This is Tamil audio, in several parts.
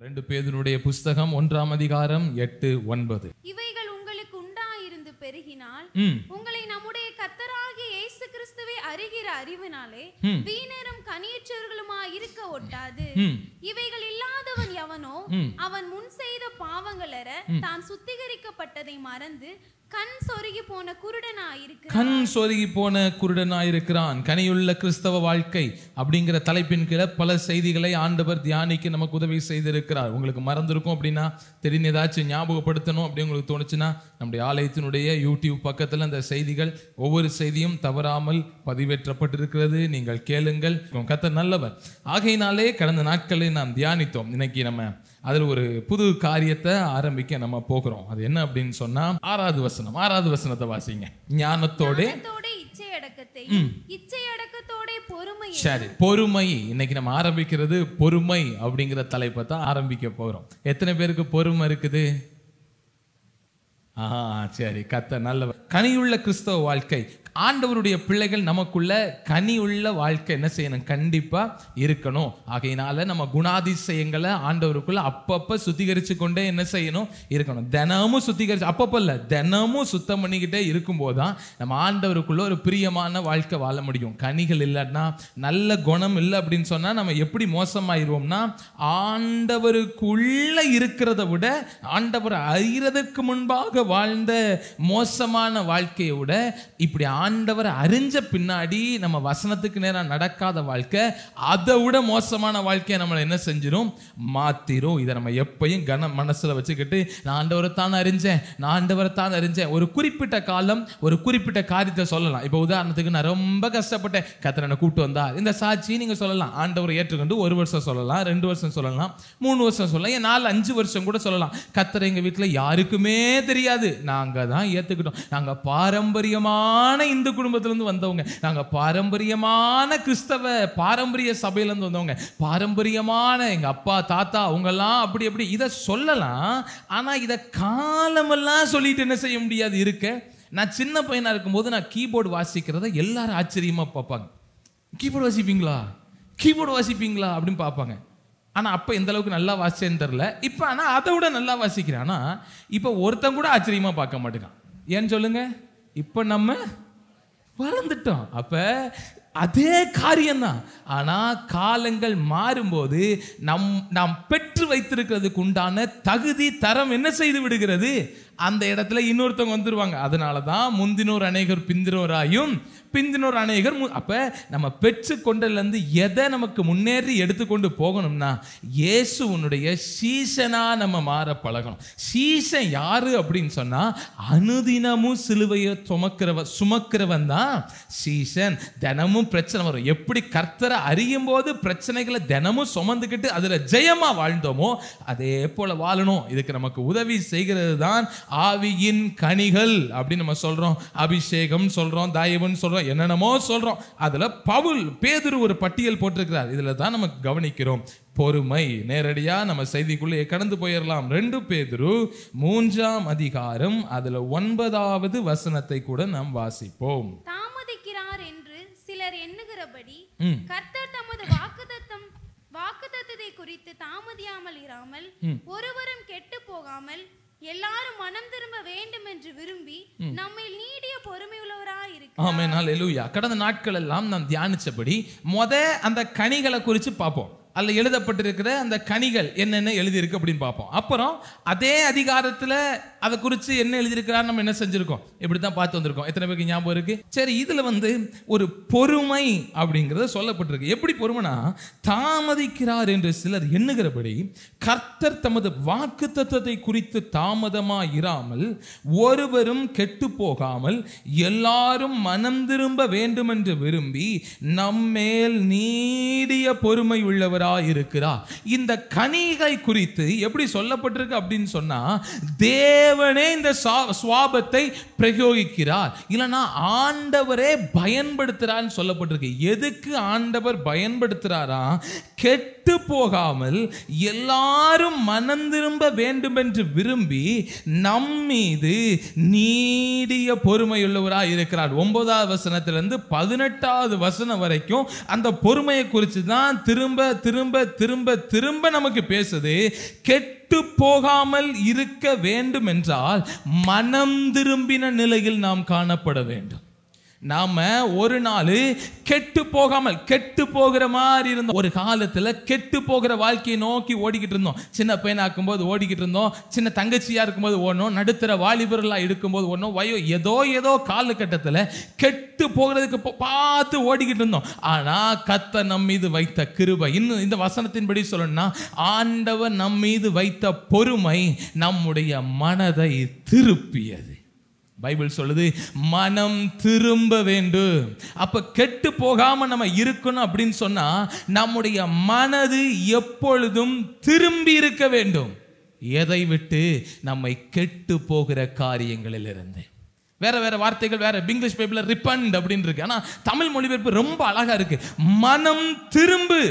2 பேதுருடைய புஸ்தகம் 1ஆம் அதிகாரம் 8-9. இவைகள் உங்களுக்கு உண்டாயிருந்து பெருகினால் உங்களை நம்முடைய கர்த்தராகிய இயேசு கிறிஸ்துவை அறிகிற அறிவினாலே வீணரும் கனியற்றவர்களுமா இருக்க ஒட்டாது. இவைகள் இல்லாதவன் எவனோ அவன் முன் செய்த பாவங்களற தான் சுத்திகரிக்கப்பட்டதை மறந்து கண் சொருகி போன குருடனாயிருக்கிறான். கனியுள்ள கிறிஸ்தவ வாழ்க்கை அப்படிங்கிற தலைப்பின் கீழே பல செய்திகளை ஆண்டவர் தியானிக்க நமக்கு உதவி செய்திருக்கிறார். உங்களுக்கு மறந்துருக்கும் அப்படின்னா திடீர்னு ஏதாச்சும் ஞாபகப்படுத்தணும் அப்படி உங்களுக்கு தோணுச்சுன்னா நம்முடைய ஆலயத்தினுடைய யூடியூப் பக்கத்தில் அந்த செய்திகள் ஒவ்வொரு செய்தியும் தவறாமல் பதிவேற்றப்பட்டிருக்கிறது. நீங்கள் கேளுங்கள். கர்த்தர் நல்லவர். ஆகையினாலே கடந்த நாட்களை நாம் தியானித்தோம். இன்னைக்கு நம்ம அதில் ஒரு புது காரியத்தை ஆரம்பிக்க நம்ம போகிறோம். அது என்ன அப்படின்னு சொன்னா 6வது வசனத்தை வாசிங்க. ஞானத்தோட சரி, பொறுமை. இன்னைக்கு நம்ம ஆரம்பிக்கிறது பொறுமை அப்படிங்கிற தலைப்பை தான் ஆரம்பிக்க போகிறோம். எத்தனை பேருக்கு பொறுமை இருக்குது? சரி, கர்த்தர் நல்லவர். கனியுள்ள கிறிஸ்தவ வாழ்க்கை, ஆண்டவருடைய பிள்ளைகள் நமக்குள்ள கனியுள்ள வாழ்க்கை என்ன செய்யணும்? கண்டிப்பா இருக்கணும். ஆகையினால நம்ம குணாதிசயங்களை ஆண்டவருக்குள்ள அப்பப்ப சுத்திகரிச்சு கொண்டே என்ன செய்யணும்? இருக்கணும். தினமும் சுத்திகரிச்சு, அப்பப்ப இல்ல, தினமும் சுத்தம் பண்ணிக்கிட்டே இருக்கும் போதுதான் நம்ம ஆண்டவருக்குள்ள ஒரு பிரியமான வாழ்க்கை வாழ முடியும். கனிகள் இல்லைன்னா, நல்ல குணம் இல்லை அப்படின்னு சொன்னா நம்ம எப்படி மோசமாயிருவோம்னா, ஆண்டவருக்குள்ள இருக்கிறத விட ஆண்டவர் அறியறதற்கு முன்பாக வாழ்ந்த மோசமான வாழ்க்கையை விட இப்படி ஆண்டவரை அறிஞ்ச பின்னாடி நம்ம வசனத்துக்கு நேரம் நடக்காத வாழ்க்கை, அதை விட மோசமான வாழ்க்கையை நம்மளை என்ன செஞ்சிடும்? மாத்திரும். இதை நம்ம எப்பயும் மனசுல வச்சுக்கிட்டு நான் ஆண்டவரை தான் அறிஞ்சேன். ஒரு குறிப்பிட்ட காலம் ஒரு குறிப்பிட்ட காரியத்தை சொல்லலாம். இப்போ உதாரணத்துக்கு நான் ரொம்ப கஷ்டப்பட்டேன், கர்த்தர் என்னை கூப்பிட்டு வந்தார். இந்த சாட்சி நீங்க சொல்லலாம். ஆண்டவரை ஏற்றுக்கொண்டு 1 வருஷம் சொல்லலாம், 2 வருஷம் சொல்லலாம், 3 வருஷம் சொல்லலாம், 4-5 வருஷம் கூட சொல்லலாம். கர்த்தர் எங்க வீட்டில் யாருக்குமே தெரியாது, நாங்க தான் ஏத்துக்கிட்டோம். நாங்க பாரம்பரியமான இந்து குடும்பத்திலிருந்து வந்தவங்க, நாங்க பாரம்பரியமான கிறிஸ்தவ பாரம்பரிய சபையிலிருந்து வந்தவங்க, பாரம்பரியமான எங்க அப்பா தாத்தா அவங்கெல்லாம் அப்படி அப்படி இதை சொல்லலாம். ஆனா இதை காலமெல்லாம் சொல்லிட்டு என்ன செய்ய முடியாது இருக்க. நான் சின்ன பையனா இருக்கும்போது நான் கீபோர்டு வாசிக்கிறத எல்லாரும் ஆச்சரியமா பார்ப்பாங்க. கீபோர்டு வாசிப்பீங்களா அப்படின்னு பார்ப்பாங்க. ஆனால் அப்போ எந்த அளவுக்கு நல்லா வாசிச்சேன்னு தெரில. இப்போ ஆனால் அதை விட நல்லா வாசிக்கிறேன். ஆனால் இப்போ ஒருத்தன் கூட ஆச்சரியமாக பார்க்க மாட்டேங்கான். ஏன்னு சொல்லுங்க? இப்போ நம்ம வளர்ந்துட்டோம். அப்போ அதே காரியம்தான். ஆனால் காலங்கள் மாறும்போது நாம் பெற்று வைத்திருக்கிறதுக்கு உண்டான தகுதி தரம் என்ன செய்து விடுகிறது? அந்த இடத்துல இன்னொருத்தவங்க வந்துருவாங்க. அதனால தான் முந்தினோர் அநேகர் பிந்தினோராயும் பிந்தினோர் அநேகர். அப்ப நம்ம பெற்று கொண்டதுலேருந்து எதை நமக்கு முன்னேறி எடுத்துக்கொண்டு போகணும்னா, இயேசுவனுடைய சீசனா நம்ம மாற பழகணும். சீசன் யாரு அப்படின்னு சொன்னா, அனுதினமும் சிலுவையை சுமக்கிறவன் தான் சீசன். தினமும் பிரச்சனை வரும். எப்படி கர்த்தரை அறியும் போது பிரச்சனைகளை தினமும் சுமந்துக்கிட்டு அதுல ஜெயமா வாழ்ந்தோமோ அதே போல வாழணும். இதுக்கு நமக்கு உதவி செய்கிறது தான் ஆவியின் கனிகள் அப்படின்னு நம்ம சொல்றோம். அபிஷேகம் சொல்றோம், தயவுன்னு சொல்றோம், என்னென்னமோ சொல்றோம். அதுல பேதுரு ஒரு பட்டியல் போட்டிருக்கிறார். இதுல தான் நம்ம கவனிக்கிறோம் பொறுமை. நேரடியா நம்ம செய்திக்குள்ளே கடந்து போயிடலாம். 2 பேதுரு 3ஆம் அதிகாரம் அதுல 9வது வசனத்தை கூட நாம் வாசிப்போம். தாமதிக்கிறார் என்று சிலர் எண்ணுகிறபடி கர்த்தர் தமது வாக்குத்தத்தத்தை குறித்து தாமதியாமல் இராமல் ஒருவரும் கெட்டு போகாமல் எல்லாரும் மனம் திரும்ப வேண்டும் என்று விரும்பி நம்மை நீடிய பொறுமை உள்ளவராய் இருக்கிறார். ஆமென், ஹல்லேலூயா. கடந்த நாட்கள் எல்லாம் நாம் தியானிச்சபடி அந்த கனிகளை குறித்து பார்ப்போம். அதில் எழுதப்பட்டிருக்கிற அந்த கனிகள் என்னென்ன எழுதியிருக்கு அப்படின்னு பார்ப்போம். அப்புறம் அதே அதிகாரத்தில் அதை குறித்து என்ன எழுதியிருக்கிறார் நம்ம என்ன செஞ்சிருக்கோம், இப்படி தான் பார்த்து வந்திருக்கோம். எத்தனை பேருக்கு ஞாபகம் இருக்கு? சரி, இதில் ஒரு பொறுமை அப்படிங்கிறது சொல்லப்பட்டிருக்கு. எப்படி பொறுமைனா, தாமதிக்கிறார் என்று சிலர் எண்ணுகிறபடி கர்த்தர் தமது வாக்குத்தத்தத்தை குறித்து தாமதமாக இராமல் ஒருவரும் கெட்டு போகாமல் எல்லாரும் மனம் திரும்ப வேண்டும் என்று விரும்பி நம்மேல் நீடிய பொறுமை உள்ளவராக இருக்கிறார். இந்த கனிகளை குறித்து எப்படி சொல்லப்பட்டிருக்கு அப்படின்னு சொன்னா, தேவனே இந்த சுவாபத்தை பிரயோகிக்கிறார், இல்லனா ஆண்டவரே பயன்படுத்துறான்னு சொல்லப்பட்டிருக்கு. எதுக்கு ஆண்டவர் பயன்படுத்துறாரா? கெட்டு கெட்டு போகாமல் எல்லாரும் மனம் திரும்ப வேண்டும் என்று விரும்பி நம் மீது நீடிய பொறுமையுள்ளவராய் இருக்கிறார். 9வது வசனத்திலிருந்து 18வது வசனம் வரைக்கும் அந்த பொறுமையை குறித்து தான் திரும்ப திரும்ப திரும்ப திரும்ப நமக்கு பேசுது. கெட்டு போகாமல் இருக்க வேண்டும் என்றால் மனம் திரும்பின நிலையில் நாம் காணப்பட வேண்டும். நாம ஒரு நாள் கெட்டு போகாமல், கெட்டு போகிற மாதிரி இருந்தோம். ஒரு காலத்துல கெட்டு போகிற வாழ்க்கையை நோக்கி ஓடிக்கிட்டு இருந்தோம். சின்ன பையனாக்கும் போது ஓடிக்கிட்டு இருந்தோம், சின்ன தங்கச்சியா இருக்கும்போது ஓடணும், நடுத்தர வாலிபர்களா இருக்கும்போது ஓடணும், ஏதோ காலகட்டத்தில் கெட்டு போகிறதுக்கு பார்த்து ஓடிக்கிட்டு இருந்தோம். ஆனா கர்த்தர் நம் மீது வைத்த கிருபை, இன்னும் இந்த வசனத்தின்படி சொல்லணும்னா ஆண்டவர் நம் மீது வைத்த பொறுமை நம்முடைய மனதை திருப்பியது. பைபிள் சொல்லுது மனம் திரும்ப வேண்டும். அப்ப கெட்டு போகாம நம்ம இருக்கணும் அப்படின்னு சொன்னா நம்முடைய மனது எப்பொழுதும் திரும்பி இருக்க வேண்டும். எதை விட்டு? நம்மை கெட்டு போகிற காரியங்களில் இருந்து. வேற வேற வார்த்தைகள் வேற. இங்கிலீஷ் பைபிள்ல ரிப்பண்ட் அப்படின்னு இருக்கு, ஆனா தமிழ் மொழிபெயர்ப்பு ரொம்ப அழகா இருக்கு. மனம் திரும்பு.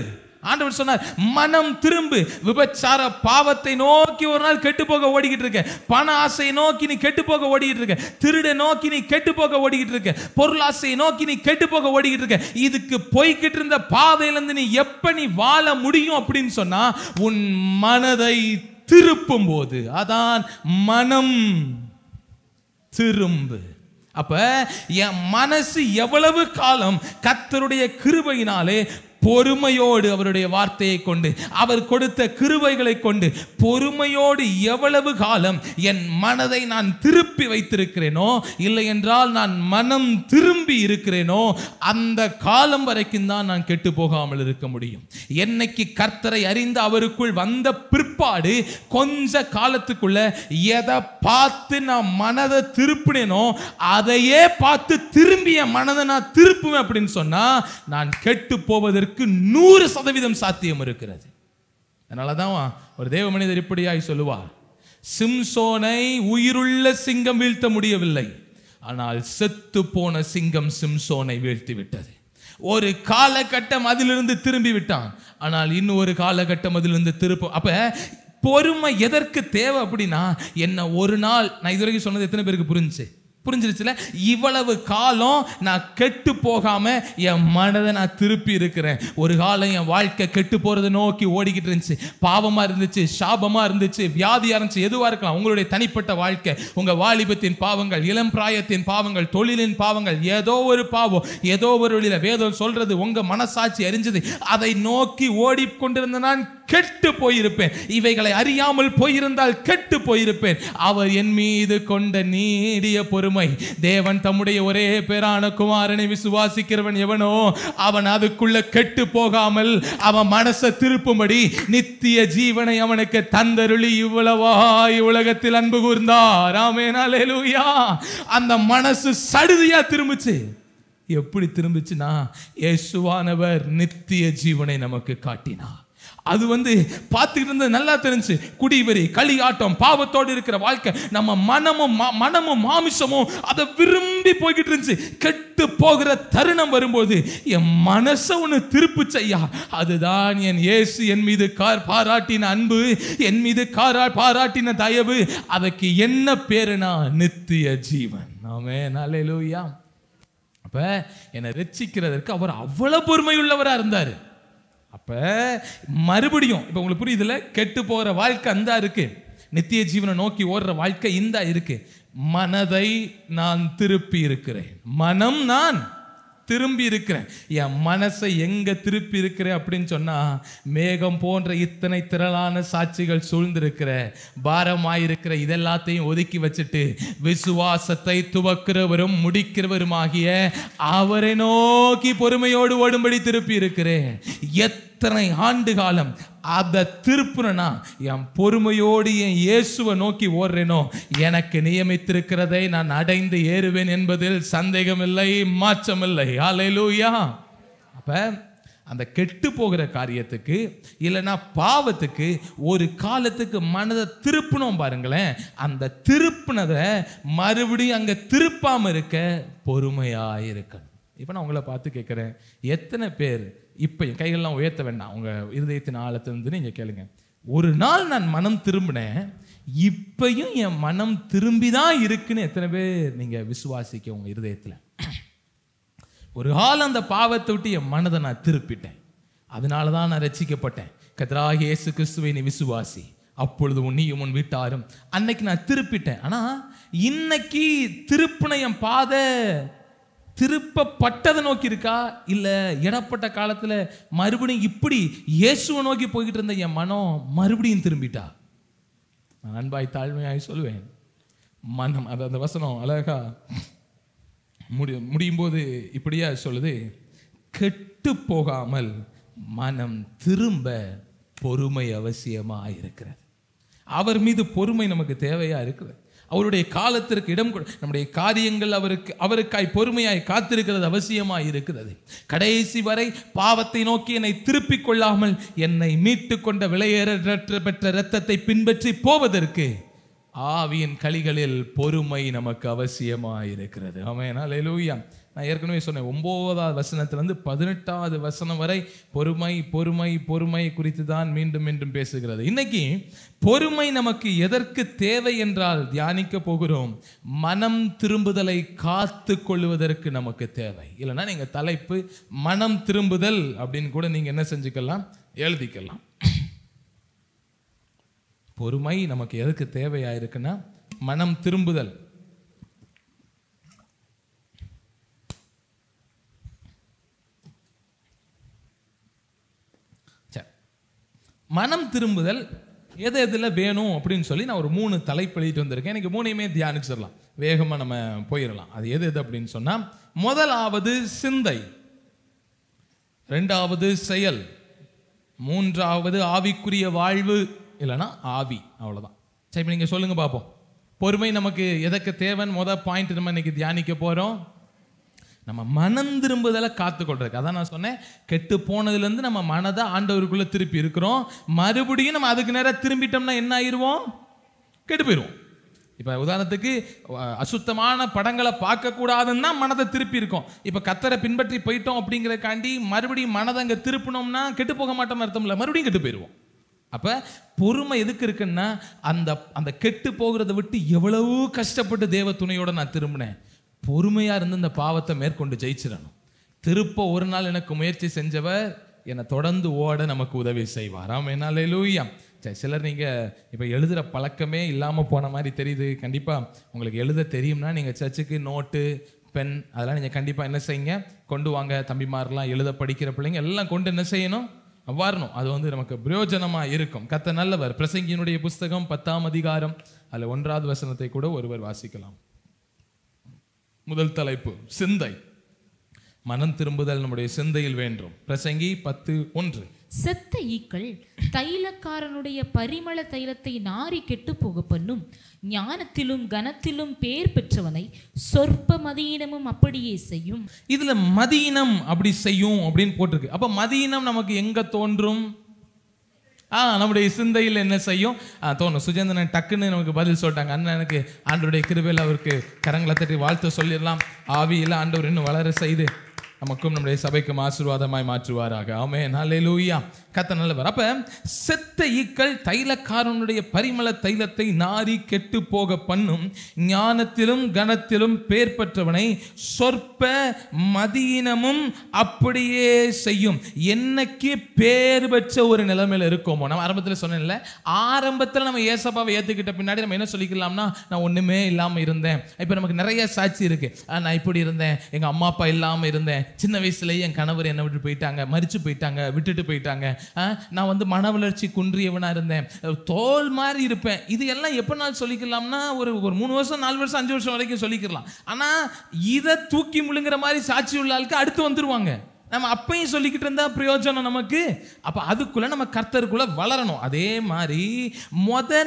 ஆண்டவர் சொன்னார் மனம் திரும்பு. விபச்சார பாவத்தை நோக்கி ஒரு நாள் கெட்டு போக ஓடிக்கிட்டு இருக்க, பண ஆசையை நோக்கி நீ கெட்டு போக ஓடிக்கிட்டு இருக்க, திருட நோக்கி நீ கெட்டு போக ஓடிக்கிட்டு இருக்க, பொருளாசையை நோக்கி நீ கெட்டு போக ஓடிக்கிட்டு இருக்க. இதுக்கு போய்கிட்டு இருந்த பாதையிலிருந்து நீ எப்ப நீ வாழ முடியும் அப்படின்னு சொன்னா உன் மனதை திருப்பும் போது. அதான் மனம் திரும்பு. அப்ப என் மனசு எவ்வளவு காலம் கர்த்தருடைய கிருபையினாலே பொறுமையோடு அவருடைய வார்த்தையை கொண்டு, அவர் கொடுத்த கிருபைகளை கொண்டு பொறுமையோடு எவ்வளவு காலம் என் மனதை நான் திருப்பி வைத்திருக்கிறேனோ, இல்லை என்றால் நான் மனம் திரும்பி இருக்கிறேனோ, அந்த காலம் வரைக்கும் தான் நான் கெட்டு போகாமல் இருக்க முடியும். என்னைக்கு கர்த்தரை அறிந்து அவருக்குள் வந்த பிற்பாடு கொஞ்ச காலத்துக்குள்ள எதை பார்த்து நான் மனதை திருப்பினேனோ அதையே பார்த்து திரும்பிய மனதை நான் திருப்புவேன் அப்படின்னு சொன்னா நான் கெட்டு போவதற்கு 100% சாத்தியம் இருக்கிறது. அதனாலதான் ஒரு தேவ மனிதர் இப்படியாய் சொல்லுவார், சிம்சோனை உயிருள்ள சிங்கம் வீழ்த்த முடியவில்லை, ஆனால் செத்து போன சிங்கம் சிம்சோனை வீழ்த்தி விட்டது. ஒரு காலகட்டம் அதிலிருந்து திரும்பி விட்டான், ஆனால் இன்னும் ஒரு காலகட்டம் அதிலிருந்து திருப்ப. அப்ப பொறுமை எதற்கு தேவை அப்படின்னா, என்ன ஒரு நாள் நான் இதுவரைக்கும் சொன்னது எத்தனை பேருக்கு புரிஞ்சிருச்சுல? இவ்வளவு காலம் நான் கெட்டு போகாம என் மனதை நான் திருப்பி இருக்கிறேன். ஒரு காலம் என் வாழ்க்கை கெட்டு போறதை நோக்கி ஓடிக்கிட்டு இருந்துச்சு. பாவமா இருந்துச்சு, சாபமா இருந்துச்சு, வியாதியா இருந்துச்சு, எதுவா இருக்கலாம். உங்களுடைய தனிப்பட்ட வாழ்க்கை, உங்க வாலிபத்தின் பாவங்கள், இளம் பிராயத்தின் பாவங்கள், தொழிலின் பாவங்கள், ஏதோ ஒரு பாவம், ஏதோ ஒரு வழியில வேதம் சொல்றது உங்க மனசாட்சி அறிஞ்சது, அதை நோக்கி ஓடிக்கொண்டிருந்த நான் கெட்டு போயிருப்பேன். இவைகளை அறியாமல் போயிருந்தால் கெட்டு போயிருப்பேன். அவர் என் மீது கொண்ட நீடிய பொறுமை. தேவன் தம்முடைய ஒரே பேரான குமாரனை விசுவாசிக்கிறவன் எவனோ அவன் அதுக்குள்ள கெட்டு போகாமல் அவன் மனசை திருப்பும்படி நித்திய ஜீவனை அவனுக்கு தந்தருளி இவ்வளவாய் உலகத்தில் அன்பு கூர்ந்தார். ஆமென், அல்லேலூயா. அந்த மனசு சடுதியா திரும்பிச்சு. எப்படி திரும்பிச்சுனா, இயேசுவானவர் நித்திய ஜீவனை நமக்கு காட்டினார். அது பார்த்துக்கிட்டு இருந்தது நல்லா தெரிஞ்சு. குடிவெறி, களியாட்டம், பாவத்தோடு இருக்கிற வாழ்க்கை, நம்ம மனமும் மாமிசமும் அதை விரும்பி போய்கிட்டு இருந்துச்சு. கெட்டு போகிற தருணம் வரும்போது என் மனசை ஒன்று திருப்பு செய்யா. அதுதான் என் இயேசு என் மீது பாராட்டின அன்பு, என் மீது பாராட்டின தயவு. அதுக்கு என்ன பேருனா நித்திய ஜீவன். ஆமென், அல்லேலூயா. அப்ப என்னை ரட்சிக்கிறதற்கு அவர் அவ்வளவு பொறுமையுள்ளவரா இருந்தாரு. அப்ப மறுபடியும் இப்ப உங்களுக்கு புரியுதுல, கெட்டு போற வாழ்க்கை அந்த இருக்கு, நித்திய ஜீவனை நோக்கி ஓடுற வாழ்க்கை இந்த இருக்கு. மனதை நான் திருப்பி இருக்கிறேன், மனம் நான் திரும்பி இருக்கிறேன். என் மனசை எங்க திருப்பி இருக்கிறேன் அப்படின்னு சொன்னா, மேகம் போன்ற இத்தனை திரளான சாட்சிகள் சூழ்ந்திருக்கிற, பாரமாயிருக்கிற இதெல்லாத்தையும் ஒதுக்கி வச்சுட்டு விசுவாசத்தை துவக்கிறவரும் முடிக்கிறவருமாகிய அவரை நோக்கி பொறுமையோடு ஓடும்படி திருப்பி இருக்கிறேன். எத்தனை ஆண்டு காலம் அதை திருப்புனா என் பொறுமையோடு என் இயேசுவை நோக்கி ஓடுறேனோ, எனக்கு நியமித்திருக்கிறதை நான் அடைந்து ஏறுவேன் என்பதில் சந்தேகமில்லை, மாற்றமில்லை. அல்லேலூயா. அப்ப அந்த கெட்டு போகிற காரியத்துக்கு இல்லைன்னா பாவத்துக்கு ஒரு காலத்துக்கு மனதை திருப்பணும் பாருங்களேன். அந்த திருப்பினதை மறுபடியும் அங்க திருப்பாம இருக்க பொறுமையா இருக்கணும். இப்போ நான் உங்களை பார்த்து கேட்குறேன், எத்தனை பேர் இப்போ என் கைகள்லாம் உயர்த்த வேண்டாம், உங்க இருதயத்தின் ஆழத்திலிருந்து நீங்க கேளுங்க. ஒரு நாள் நான் மனம் திரும்பினேன், இப்பயும் என் மனம் திரும்பிதான் இருக்குன்னு எத்தனை பேர் நீங்க விசுவாசிக்க உங்க இருதயத்துல? ஒரு ஆள் அந்த பாவத்தை விட்டு என் மனதை நான் திருப்பிட்டேன், அதனாலதான் நான் ரட்சிக்கப்பட்டேன். கர்த்தராகிய இயேசு கிறிஸ்துவை நீ விசுவாசி, அப்பொழுது உன்னையும் உன் வீட்டாரும். அன்னைக்கு நான் திருப்பிட்டேன். ஆனா இன்னைக்கு திருப்பின என் பாதை திருப்பப்பட்டதை நோக்கி இருக்கா, இல்ல இடப்பட்ட காலத்துல மறுபடியும் இப்படி இயேசுவை நோக்கி போய்கிட்டு இருந்த என் மனம் மறுபடியும் திரும்பிட்டா? நான் அன்பாய் தாழ்மையாய் சொல்லுவேன், மனம் அது அந்த வசனம் அழகா முடியும் போது இப்படியா சொல்லுது, கெட்டு போகாமல் மனம் திரும்ப பொறுமை அவசியமா இருக்கிறது. அவர் மீது பொறுமை நமக்கு தேவையா இருக்குது. அவருடைய காலத்திற்கு இடம் நம்முடைய காரியங்கள் அவருக்காய் பொறுமையாய் காத்திருக்கிறது அவசியமாய் இருக்கிறது. கடைசி வரை பாவத்தை நோக்கி என்னை திருப்பிக் கொள்ளாமல் என்னை மீட்டு கொண்ட விலையேற பெற்ற இரத்தத்தை பின்பற்றி போவதற்கு ஆவியின் களிகளில் பொறுமை நமக்கு அவசியமாய் இருக்கிறது. ஆமென், அல்லேலூயா. நான் ஏற்கனவே சொன்னேன், 9வது வசனத்திலிருந்து 18வது வசனம் வரை பொறுமை பொறுமை பொறுமை குறித்து தான் மீண்டும் மீண்டும் பேசுகிறது. இன்னைக்கு பொறுமை நமக்கு எதற்கு தேவை என்றால் தியானிக்க போகிறோம், மனம் திரும்புதலை காத்து கொள்வதற்கு நமக்கு தேவை. இல்லைன்னா நீங்க தலைப்பு மனம் திரும்புதல் அப்படின்னு கூட நீங்க என்ன செஞ்சுக்கலாம், எழுதிக்கலாம். பொறுமை நமக்கு எதுக்கு தேவையா இருக்குன்னா மனம் திரும்புதல். மனம் திரும்புதல் எது எதில் வேணும் அப்படின்னு சொல்லி நான் ஒரு 3 தலைப்பு எழுதிட்டு வந்திருக்கேன். எனக்கு 3யுமே தியானிச்சிடலாம், வேகமாக நம்ம போயிடலாம். அது எது எது அப்படின்னு சொன்னால், முதலாவது சிந்தை, 2வது செயல், 3வது ஆவிக்குரிய வாழ்வு, இல்லைன்னா ஆவி. அவ்வளோதான். சரி, இப்போ நீங்கள் சொல்லுங்க பார்ப்போம், பொறுமை நமக்கு எதற்கு தேவைன்னு முதல் பாயிண்ட் நம்ம இன்னைக்கு தியானிக்க போகிறோம். நம்ம மனம் திரும்புதலை காத்துக்கொள்றதுக்கு. அதான் நான் சொன்னேன், கெட்டு போனதுலேருந்து நம்ம மனதை ஆண்டவருக்குள்ளே திருப்பி இருக்கிறோம். மறுபடியும் நம்ம அதுக்கு நேரம் திரும்பிட்டோம்னா என்ன ஆயிடுவோம், கெட்டு போயிடுவோம். இப்போ உதாரணத்துக்கு அசுத்தமான படங்களை பார்க்கக்கூடாதுன்னு தான் மனதை திருப்பி இருக்கோம். இப்போ கர்த்தரை பின்பற்றி போயிட்டோம் அப்படிங்கிறக்காண்டி மறுபடியும் மனதை அங்கே திருப்பினோம்னா கெட்டு போக மாட்டோம்னு அர்த்தம் இல்லை, மறுபடியும் கெட்டு போயிடுவோம். அப்போ பொறுமை எதுக்கு இருக்குன்னா, அந்த கெட்டு போகிறத விட்டு எவ்வளவு கஷ்டப்பட்டு தேவ துணையோட நான் திரும்பினேன், பொறுமையா இருந்து இந்த பாவத்தை மேற்கொண்டு ஜெயிச்சிடணும். திருப்ப ஒரு நாள் எனக்கு முயற்சி செஞ்சவர் என்னை தொடர்ந்து ஓட நமக்கு உதவி செய்வார். ஆமென், அல்லேலூயா. சரி, சிலர் நீங்கள் இப்போ எழுதுகிற பழக்கமே இல்லாமல் போன மாதிரி தெரியுது. கண்டிப்பாக உங்களுக்கு எழுத தெரியும்னா நீங்கள் சர்ச்சுக்கு நோட்டு பென் அதெல்லாம் நீங்கள் கண்டிப்பாக என்ன செய்யுங்க, கொண்டு வாங்க. தம்பிமாரெலாம் எழுத படிக்கிற பிள்ளைங்க எல்லாம் கொண்டு என்ன செய்யணும், வரணும். அது நமக்கு பிரயோஜனமாக இருக்கும். கர்த்தர் நல்லவர். பிரசங்கியினுடைய புஸ்தகம் 10ஆம் அதிகாரம் அதில் 1வது வசனத்தை கூட ஒருவர் வாசிக்கலாம். முதல் தலைப்பு சிந்தை. மனம் திரும்புதல் நம்முடைய சிந்தையில் வேண்டும். பிரசங்கி 10:1. செத்த ஈக்கள் தைலக்காரனுடைய பரிமள தைலத்தை நாரி கெட்டு போக பண்ணும், ஞானத்திலும் கனத்திலும் பேர் பெற்றவனை சொற்ப மதியினமும் அப்படியே செய்யும். இதுல மதியினம் அப்படி செய்யும் அப்படின்னு போட்டிருக்கு. அப்ப மதியினம் நமக்கு எங்க தோன்றும், நம்முடைய சிந்தையில் என்ன செய்யும் தோணும். சுஜேந்திரன் டக்குன்னு நமக்கு பதில் சொல்லிட்டாங்க. அண்ணனுக்கு ஆண்டவருடைய கிருபையில் அவருக்கு கரங்களை தட்டி வாழ்த்து சொல்லிடலாம். ஆவியில் ஆண்டவர் இன்னும் வளர செய்து நமக்கும் நம்முடைய சபைக்கும் ஆசீர்வாதமாய் மாற்றுவாராக. ஆமென், அல்லேலூயா. கர்த்தர் நல்லவர். அப்ப செத்த ஈக்கள் தைலக்காரனுடைய பரிமள தைலத்தை நாரி கெட்டு போக பண்ணும், ஞானத்திலும் கனத்திலும் பேர் பெற்றவனை சொற்ப மதியினமும் அப்படியே செய்யும். என்னைக்கு பேர் பெற்ற ஒரு நிலைமையில இருக்கோமோ, நம்ம ஆரம்பத்தில் சொன்னேன்ல, ஆரம்பத்தில் நம்ம ஏசப்பாவை ஏற்றுக்கிட்ட பின்னாடி நம்ம என்ன சொல்லிக்கலாம்னா, நான் ஒண்ணுமே இல்லாமல் இருந்தேன். இப்போ நமக்கு நிறைய சாட்சி இருக்கு. நான் இப்படி இருந்தேன், எங்க அம்மா அப்பா இல்லாமல் இருந்தேன், சின்ன வயசுலேயே என் கணவர் என்னை விட்டு போயிட்டாங்க, மரிச்சு போயிட்டாங்க, விட்டுட்டு போயிட்டாங்க, நான் மன வளர்ச்சி குன்றியவனா இருந்தேன், தோல் மாதிரி இருப்பேன். இது எல்லாம் எப்ப நாள் சொல்லிக்கலாம்னா, ஒரு 3 வருஷம் 4 வருஷம் 5 வருஷம் வரைக்கும் சொல்லிக்கலாம். ஆனா இதை தூக்கி முழுங்குற மாதிரி சாட்சி உள்ள ஆளுக்கு அடுத்து வந்துருவாங்க. நம்ம அப்பையும் சொல்லிக்கிட்டு இருந்தா பிரயோஜனம் நமக்கு. அப்ப அதுக்குள்ள நம்ம கர்த்தருக்குள்ள வளரணும். அதே மாதிரி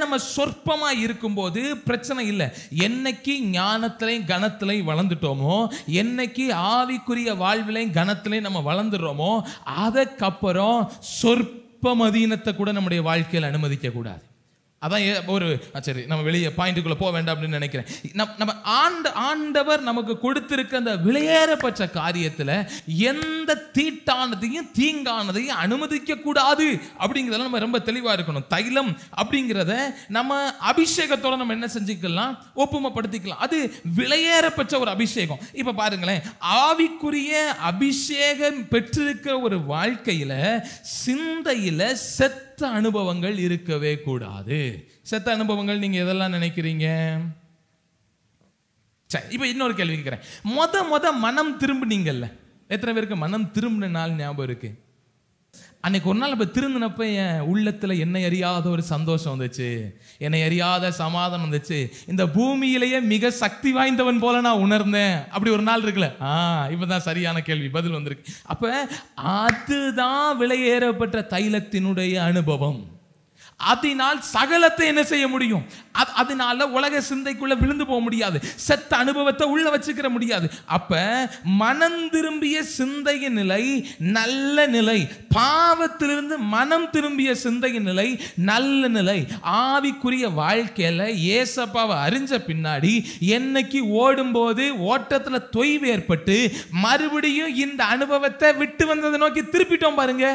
நம்ம சொற்பமா இருக்கும்போது பிரச்சனை இல்லை. என்னைக்கு ஞானத்திலையும் கனத்திலையும் வளர்ந்துட்டோமோ, என்னைக்கு ஆவிக்குரிய வாழ்விலையும் கனத்திலையும் நம்ம வளர்ந்துடுறோமோ, அதுக்கப்புறம் சொற்ப மதீனத்தை கூட நம்முடைய வாழ்க்கையில் அனுமதிக்க கூடாது. அதான் ஒரு சரி, நம்ம வெளியே பாயிண்ட்டுக்குள்ள போக வேண்டாம் அப்படின்னு நினைக்கிறேன். நம்ம ஆண்டவர் நமக்கு கொடுத்திருக்க அந்த விலையேறப்பட்ட காரியத்துல எந்த தீட்டானதையும் தீங்கானதையும் அனுமதிக்க கூடாது அப்படிங்கிறத நம்ம ரொம்ப தெளிவா இருக்கணும். தைலம் அப்படிங்கிறத நம்ம அபிஷேகத்தோட நம்ம என்ன செஞ்சுக்கலாம், ஒப்புமைப்படுத்திக்கலாம். அது விலையேறப்பட்ட ஒரு அபிஷேகம். இப்ப பாருங்களேன், ஆவிக்குரிய அபிஷேகம் பெற்றிருக்கிற ஒரு வாழ்க்கையில சிந்தையில செத்த அனுபவங்கள் இருக்கவே கூடாது. செத்த அனுபவங்கள் நீங்க எதெல்லாம் நினைக்கிறீங்க? சரி, இப்ப இன்னொரு கேள்வி கேட்கிறேன். மொத மனம் திரும்பினீங்கல்ல, எத்தனை பேருக்கு மனம் திரும்பின நாள் ஞாபகம் இருக்கு? அன்னைக்கு ஒரு நாள் இப்ப திருந்தினப்ப என் உள்ளத்துல என்னை அறியாத ஒரு சந்தோஷம் வந்துச்சு, என்னை அறியாத சமாதானம் வந்துச்சு. இந்த பூமியிலேயே மிக சக்தி வாய்ந்தவன் போல நான் உணர்ந்தேன். அப்படி ஒரு நாள் இருக்குல்ல? இப்பதான் சரியான கேள்வி, பதில் வந்திருக்கு. அப்ப அதுதான் விலையேறப்பட்ட தைலத்தினுடைய அனுபவம். அதனால் சகலத்தை என்ன செய்ய முடியும்? அதனால உலக சிந்தைக்குள்ள விழுந்து போக முடியாது, செத்த அனுபவத்தை உள்ள வச்சுக்கிற முடியாது. அப்ப மனம் திரும்பிய சிந்தையின் நிலை நல்ல நிலை, பாவத்திலிருந்து மனம் திரும்பிய சிந்தையின் நிலை நல்ல நிலை. ஆவிக்குரிய வாழ்க்கையில ஏசப்பாவை அறிஞ்ச பின்னாடி என்னைக்கு ஓடும்போது ஓட்டத்துல தொய்வு ஏற்பட்டு மறுபடியும் இந்த அனுபவத்தை விட்டு வந்ததை நோக்கி திருப்பிட்டோம் பாருங்க,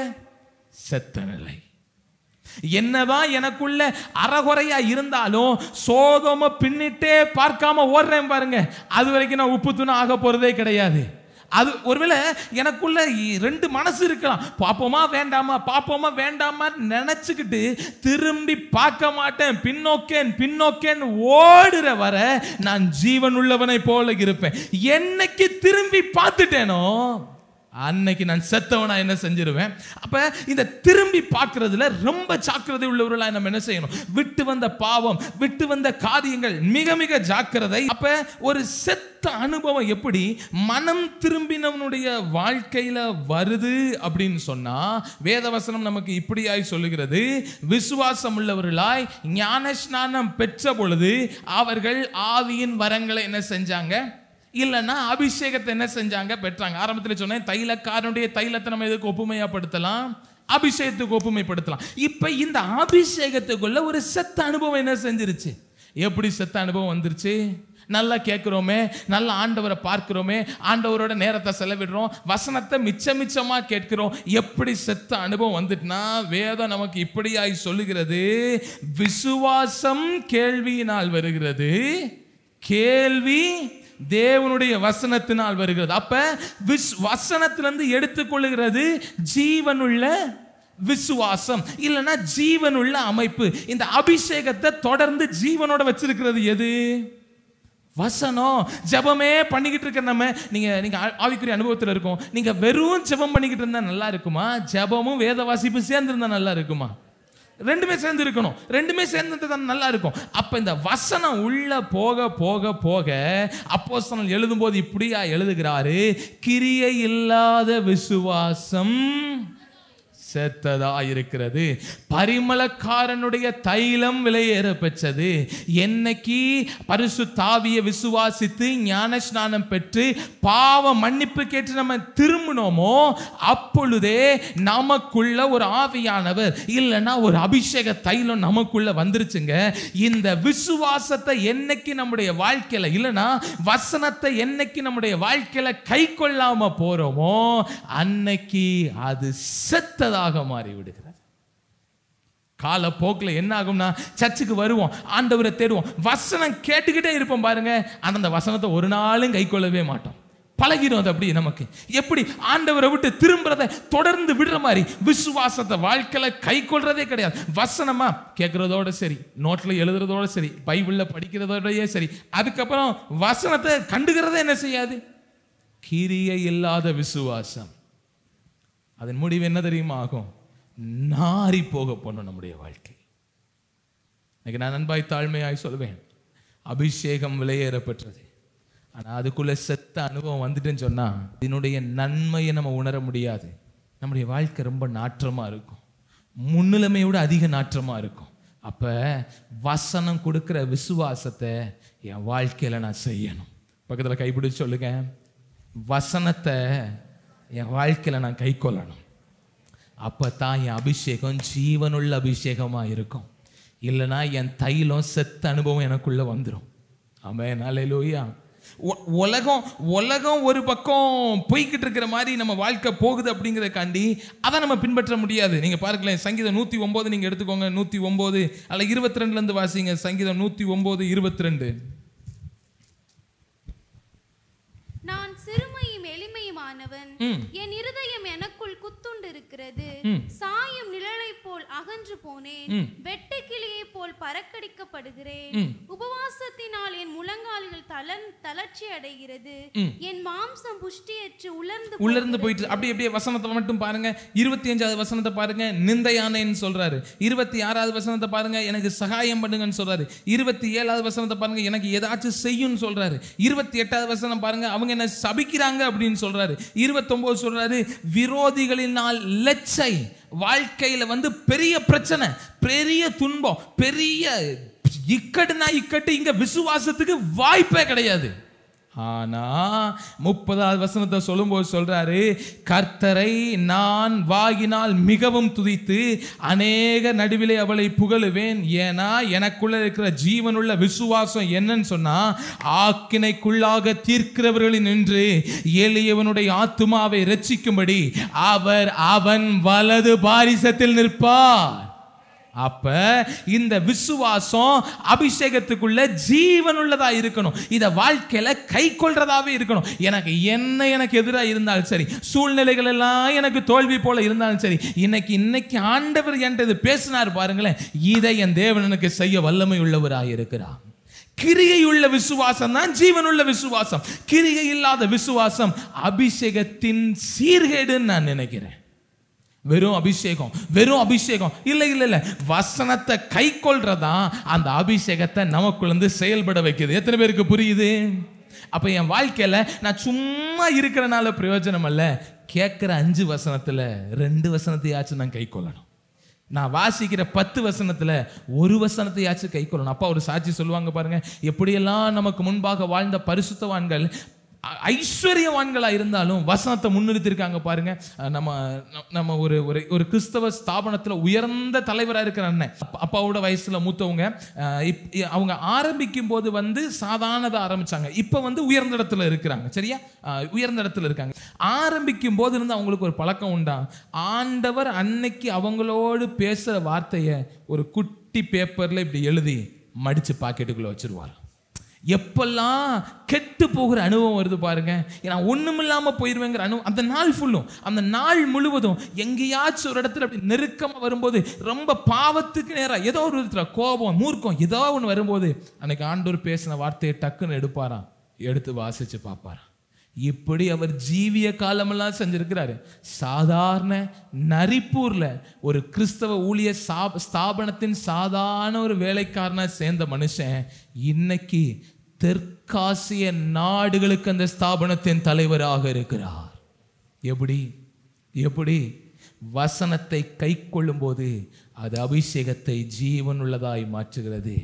செத்த நிலை. என்னதான் எனக்குள்ள அறகுறையா இருந்தாலும் சோதோம பின்னிட்டே பார்க்காம ஓடுறேன் பாருங்க, அது வரைக்கும் நான் உப்பு தூண் ஆக போறதே கிடையாது. அது ஒருவேளை எனக்குள்ள ரெண்டு மனசு இருக்கலாம், பாப்போமா வேண்டாமா பாப்போமா வேண்டாமா நினைச்சுக்கிட்டு திரும்பி பார்க்க மாட்டேன், பின்னோக்கேன் ஓடுற வர நான் ஜீவன் உள்ளவனை போல இருப்பேன். என்னைக்கு திரும்பி பார்த்துட்டேனோ அன்னைக்கு நான் செத்தவனா என்ன செஞ்சிருவேன். அப்ப இந்த திரும்பி பார்க்கிறதுல ரொம்ப ஜாக்கிரதை உள்ளவர்களா நம்ம என்ன செய்யணும்? விட்டு வந்த பாவம், விட்டு வந்த காரியங்கள் மிக மிக ஜாக்கிரதை. அப்ப ஒரு செத்த அனுபவம் எப்படி மனம் திரும்பினவனுடைய வாழ்க்கையில வருது அப்படின்னு சொன்னா, வேதவசனம் நமக்கு இப்படியாய் சொல்லுகிறது, விசுவாசம் உள்ளவர்களாய் ஞான ஸ்நானம் பெற்ற பொழுது அவர்கள் ஆவியின் வரங்களை என்ன செஞ்சாங்க? இல்லைன்னா அபிஷேகத்தை என்ன செஞ்சாங்க? பெற்றாங்க. ஆரம்பத்தில் சொன்னேன், தைலக்காரனுடைய தைலத்தை நம்ம எதுக்கு ஒப்புமையாப்படுத்தலாம்? அபிஷேகத்துக்கு ஒப்புமைப்படுத்தலாம். இப்ப இந்த அபிஷேகத்துக்குள்ள ஒரு செத்த அனுபவம் என்ன செஞ்சிருச்சு? எப்படி செத்த அனுபவம் வந்துருச்சு? நல்லா கேட்கிறோமே, நல்ல ஆண்டவரை பார்க்கிறோமே, ஆண்டவரோட நேரத்தை செலவிடுறோம், வசனத்தை மிச்சமா கேட்கிறோம். எப்படி செத்த அனுபவம் வந்துட்டுனா, வேதம் நமக்கு இப்படியாய் சொல்லுகிறது, விசுவாசம் கேள்வியினால் வருகிறது, கேள்வி தேவனுடைய வசனத்தினால் வருகிறது. அப்ப வசனத்திலிருந்து எடுத்துக்கொள்ளுகிறது ஜீவனுள்ள விசுவாசம், இல்லைன்னா ஜீவனுள்ள அமைப்பு. இந்த அபிஷேகத்தை தொடர்ந்து ஜீவனோட வச்சிருக்கிறது எது? வசனம். ஜெபமே பண்ணிக்கிட்டு இருக்க நம்ம, நீங்க ஆவிக்குரிய அனுபவத்தில் இருக்கும், நீங்க வெறும் ஜெபம் பண்ணிக்கிட்டு இருந்தா நல்லா இருக்குமா? ஜெபமும் வேத வாசிப்பும் சேர்ந்து இருந்தா நல்லா இருக்குமா? ரெண்டுமே சேர்ந்து இருக்கணும், ரெண்டுமே சேர்ந்து தான் நல்லா இருக்கும். அப்ப இந்த வசனம் உள்ள போக போக போக அப்போஸ்தலன் எழுதும் போது இப்படியா எழுதுகிறாரு, கிரியை இல்லாத விசுவாசம் செத்ததா இருக்கிறது, பரிமளக்காரனுடைய தைலம் விலையேற பெற்றது. என்னைக்கு பரிசுத்த ஆவியை விசுவாசித்து ஞான ஸ்நானம் பெற்று பாவ மன்னிப்பு கேட்டு நம்ம திரும்பினோமோ, அப்பொழுதே நமக்குள்ள ஒரு ஆவியானவர் இல்லைன்னா ஒரு அபிஷேக தைலம் நமக்குள்ள வந்துருச்சுங்க. இந்த விசுவாசத்தை என்னைக்கு நம்முடைய வாழ்க்கையில இல்லைன்னா வசனத்தை என்னைக்கு நம்முடைய வாழ்க்கையில கை கொள்ளாம போறோமோ, அன்னைக்கு அது செத்ததாக மாறி விடுகிறது. காலப்போக்கில் என்ன ஆகும்னா, சர்ச்சுக்கு வருவோம், ஆண்டவரை தேடுவோம், வசனம் கேட்டுக்கிட்டே இருப்போம் பாருங்க, அந்த வசனத்தை ஒரு நாளும் கை கொள்ளவே மாட்டோம். பழகிடும் அது. அப்படி நமக்கு எப்படி ஆண்டவரை விட்டு திரும்புறதை தொடர்ந்து விடுற மாதிரி விசுவாசத்தை வாழ்க்கையில கை கொள்றதே கிடையாது. வசனமா கேட்கறதோட சரி, நோட்ல எழுதுறதோட சரி, பைபிள்ல படிக்கிறதோடயே சரி, அதுக்கப்புறம் வசனத்தை கண்டுகிறதே என்ன செய்யாது? கிரியை இல்லாத விசுவாசம். அதன் முடிவு என்ன தெரியுமா ஆகும்? நாரி போக போனோம் நம்முடைய வாழ்க்கை. இன்னைக்கு நான் அன்பாய் தாழ்மையாய் சொல்வேன், அபிஷேகம் விலையேறப்பட்டது. ஆனா அதுக்குள்ள செத்த அனுபவம் வந்துட்டுன்னு சொன்னா இதனுடைய நன்மையை நம்ம உணர முடியாது. நம்முடைய வாழ்க்கை ரொம்ப நாற்றமா இருக்கும், முன்னிலைமையோட அதிக நாற்றமா இருக்கும். அப்ப வசனம் கொடுக்கிற விசுவாசத்தை என் வாழ்க்கையில நான் செய்யணும். பக்கத்துல கைப்பிடிச்சு சொல்லுங்க, வசனத்தை என் வாழ்க்கையில நான் கை கொள்ளணும். அப்பதான் என் அபிஷேகம் ஜீவனுள்ள அபிஷேகமா இருக்கும். இல்லைன்னா என் தைலம் செத்த அனுபவம் எனக்குள்ள வந்துடும். ஆமென், அல்லேலூயா. உலகம் ஒரு பக்கம் போய்கிட்டு இருக்கிற மாதிரி நம்ம வாழ்க்கை போகுது அப்படிங்கிறதுக்காண்டி அதை நம்ம பின்பற்ற முடியாது. நீங்க பாருங்களேன், சங்கீதம் 109 நீங்க எடுத்துக்கோங்க. 109 அல்ல 22 இருந்து வாசிங்க. சங்கீதம் 109 22. நான் சிறுமையும் எளிமையுமானவன், என் இருதயம் எனக்குள் குத்துண்டு இருக்கிறது. சாயும் நிழலை போல் அகன்று போனேன், வெட்டுக்கிளியை போல் பறக்கடிக்கப்படுகிறேன். உபவாசத்தினால் என் முழங்கால்கள் தளர்ச்சி அடைகிறது, என் மாம்சம் புஷ்டியற்று உலர்ந்து போயிட்டு. அப்படியே வசனத்தை மட்டும் பாருங்க. 25வது வசனத்தை பாருங்க, நிந்தையானேன்னு சொல்றாரு. 26வது வசனத்தை பாருங்க, எனக்கு சகாயம் பண்ணுங்கன்னு சொல்றாரு. 27வது வசனத்தை பாருங்க, எனக்கு ஏதாச்சும் செய்யும்னு சொல்றாரு. 28வது வசனம் பாருங்க, அவங்க என்ன சபிக்கிறாங்க அப்படின்னு சொல்றாரு. 29 சொல்றாரு, விரோதிகளினால் லட்சை. வாழ்க்கையில பெரிய பிரச்சனை, பெரிய துன்பம், பெரிய இக்கட்டுனா இக்கட்டு. இங்க விசுவாசத்துக்கு வாய்ப்பே கிடையாது. ஆனா 30வது வசனத்தை சொல்லும்போது சொல்றாரு, கர்த்தரை நான் வாயினால் மிகவும் துதித்து அநேக நடுவிலே அவளை புகழுவேன். ஏன்னா எனக்குள்ள இருக்கிற ஜீவனுள்ள விசுவாசம் என்னன்னு சொன்னா, ஆக்கினைக்குள்ளாக தீர்க்கிறவர்களின் நின்று எளியவனுடைய ஆத்துமாவை ரட்சிக்கும்படி அவர் அவன் வலது பாரிசத்தில் நிற்பார். அப்ப இந்த விசுவாசம் அபிஷேகத்துக்குள்ள ஜீவனுள்ளதா இருக்கணும். இத வாழ்க்கையில கை கொள்றதாவே இருக்கணும். எனக்கு எதிராக இருந்தாலும் சரி, சூழ்நிலைகள் எல்லாம் எனக்கு தோல்வி போல இருந்தாலும் சரி, இன்னைக்கு ஆண்டவர் என்கிட்ட பேசினார் பாருங்களேன், இதை என் தேவன் எனக்கு செய்ய வல்லமை உள்ளவராக இருக்கிறார். கிரியையுள்ள விசுவாசம் தான் ஜீவனுள்ள விசுவாசம். கிரியை இல்லாத விசுவாசம் அபிஷேகத்தின் சீர்கேடுன்னு நான் நினைக்கிறேன். வெறும் அபிஷேகம் இல்ல. வசனத்தை கை கொள்றதா அந்த அபிஷேகத்தை நமக்குள்ள செயல்பட வைக்குது. எத்தனை பேருக்கு புரியுது? அப்ப என் வாழ்க்கையில நான் சும்மா இருக்கிறனால பிரயோஜனம் அல்ல. கேட்கிற 5 வசனத்துல 2 வசனத்தையாச்சும் நான் கை கொள்ளணும். நான் வாசிக்கிற 10 வசனத்துல 1 வசனத்தையாச்சும் கை கொள்ளணும். அப்பா ஒரு சாட்சி சொல்லுவாங்க பாருங்க, எப்படியெல்லாம் நமக்கு முன்பாக வாழ்ந்த பரிசுத்தவான்கள் ஐஸ்வர்யவான்களா இருந்தாலும் வசனத்தை முன்னிறுத்திருக்காங்க பாருங்க. நம்ம ஒரு கிறிஸ்தவ ஸ்தாபனத்துல உயர்ந்த தலைவரா இருக்கிற அண்ணன், அப்பாவோட வயசுல மூத்தவங்க. அவங்க ஆரம்பிக்கும் போது சாதாரணதா ஆரம்பிச்சாங்க. இப்ப உயர்ந்த இடத்துல இருக்கிறாங்க. சரியா, உயர்ந்த இடத்துல இருக்காங்க. ஆரம்பிக்கும் போது இருந்து அவங்களுக்கு ஒரு பழக்கம் உண்டா, ஆண்டவர் அன்னைக்கு அவங்களோடு பேசுற வார்த்தைய ஒரு குட்டி பேப்பர்ல இப்படி எழுதி மடிச்சு பாக்கெட்டுக்குள்ள வச்சிருவார். எப்பெல்லாம் கெட்டு போகிற அனுபவம் வருது பாருங்க, நான் ஒண்ணுமில்லாம போயிருவேங்கிற அனுபவம், அந்த நாள் ஃபுல்லும், அந்த நாள் முழுவதும் எங்கேயாச்சும் ஒரு இடத்துல அப்படி நெருக்கமா வரும்போது, ரொம்ப பாவத்துக்கு நேரம் ஏதோ ஒரு விதத்துல கோபம், மூர்க்கம் ஏதோ ஒன்று வரும்போது, அன்னைக்கு ஆண்டவர் பேசின வார்த்தையை டக்குன்னு எடுப்பாராம், எடுத்து வாசிச்சு பார்ப்பாராம். இப்படி அவர் ஜீவிய காலமெல்லாம் செஞ்சிருக்கிறாரு. சாதாரண நரிப்பூர்ல ஒரு கிறிஸ்தவ ஊழிய ஸ்தாபனத்தின் சாதாரண ஒரு வேலைக்காரனா சேர்ந்த மனுஷன் இன்னைக்கு தெற்காசிய நாடுகளுக்கு அந்த ஸ்தாபனத்தின் தலைவராக இருக்கிறார். எப்படி வசனத்தை கை கொள்ளும் போது அது அபிஷேகத்தை ஜீவனுள்ளதாய் மாற்றுகிறது.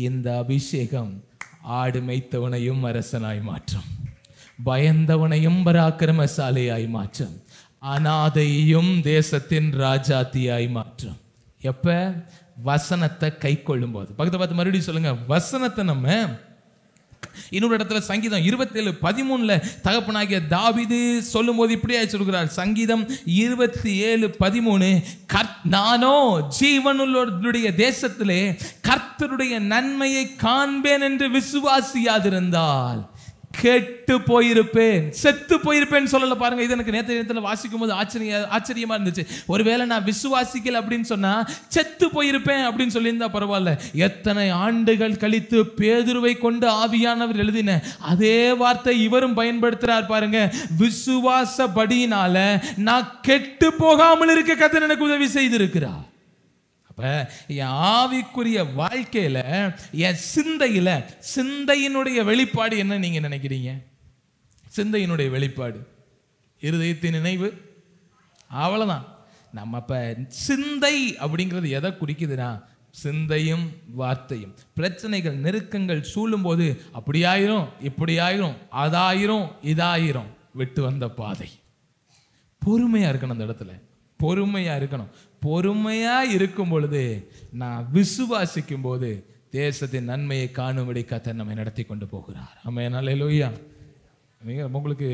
இந்த அபிஷேகம் ஆடு மேய்த்தவனையும் அரசனாய் மாற்றும், பயந்தவனையும் பராக்கிரமசாலியாய் மாற்றும், அநாதையும் தேசத்தின் ராஜாத்தியாய் மாற்றும். எப்ப? வசனத்தை கை கொள்ளும் போது. பக்கத்தை பார்த்து மறுபடியும் சொல்லுங்க, வசனத்தை நம்ம இன்னொரு இடத்துல சங்கீதம் 27:13 தகப்பனாகிய தாவீது சொல்லும் போது இப்படியா சொல்கிறார். சங்கீதம் 27:13, நானோ ஜீவனுள்ளவருடைய தேசத்திலே கர்த்தருடைய நன்மையை காண்பேன் என்று விசுவாசியாதிருந்தால் கெட்டு போயிருப்பேன், செத்து போயிருப்பேன்னு சொல்லல பாருங்க. இது எனக்கு நேரத்தில் வாசிக்கும் போது ஆச்சரியமா இருந்துச்சு. ஒருவேளை நான் விசுவாசிக்கல அப்படின்னு சொன்னா செத்து போயிருப்பேன் அப்படின்னு சொல்லியிருந்தா பரவாயில்ல. எத்தனை ஆண்டுகள் கழித்து பேதுருவை கொண்டு ஆவியானவர் எழுதின அதே வார்த்தை இவரும் பயன்படுத்துறார் பாருங்க. விசுவாசப்படியினால நான் கெட்டு போகாமல் இருக்க கர்த்தர் எனக்கு உதவி செய்திருக்கிறார். என் ஆவிக்குரிய வாழ்க்கையில, என் சிந்தையினுடைய வெளிப்பாடு என்ன நீங்க நினைக்கிறீங்க? சிந்தையினுடைய வெளிப்பாடு இருதயத்தின் நினைவு, அவ்வளவுதான். நம்ம இப்ப சிந்தை அப்படிங்கிறது எதை குறிக்குதுன்னா, சிந்தையும் வார்த்தையும். பிரச்சனைகள் நெருக்கங்கள் சூழும் போது அப்படி ஆயிரும், இப்படி ஆயிரும், அதாயிரும், இதாயிரும், விட்டு வந்த பாதை. பொறுமையா இருக்கணும் அந்த இடத்துல. பொறுமையா இருக்கணும். பொறுமையா இருக்கும் பொழுது, நான் விசுவாசிக்கும் போது தேசத்தின் நன்மையை காணும்படி கர்த்தர் நம்மை நடத்தி கொண்டு போகிறார். ஆமென், அல்லேலூயா. நீங்க உங்களுக்கு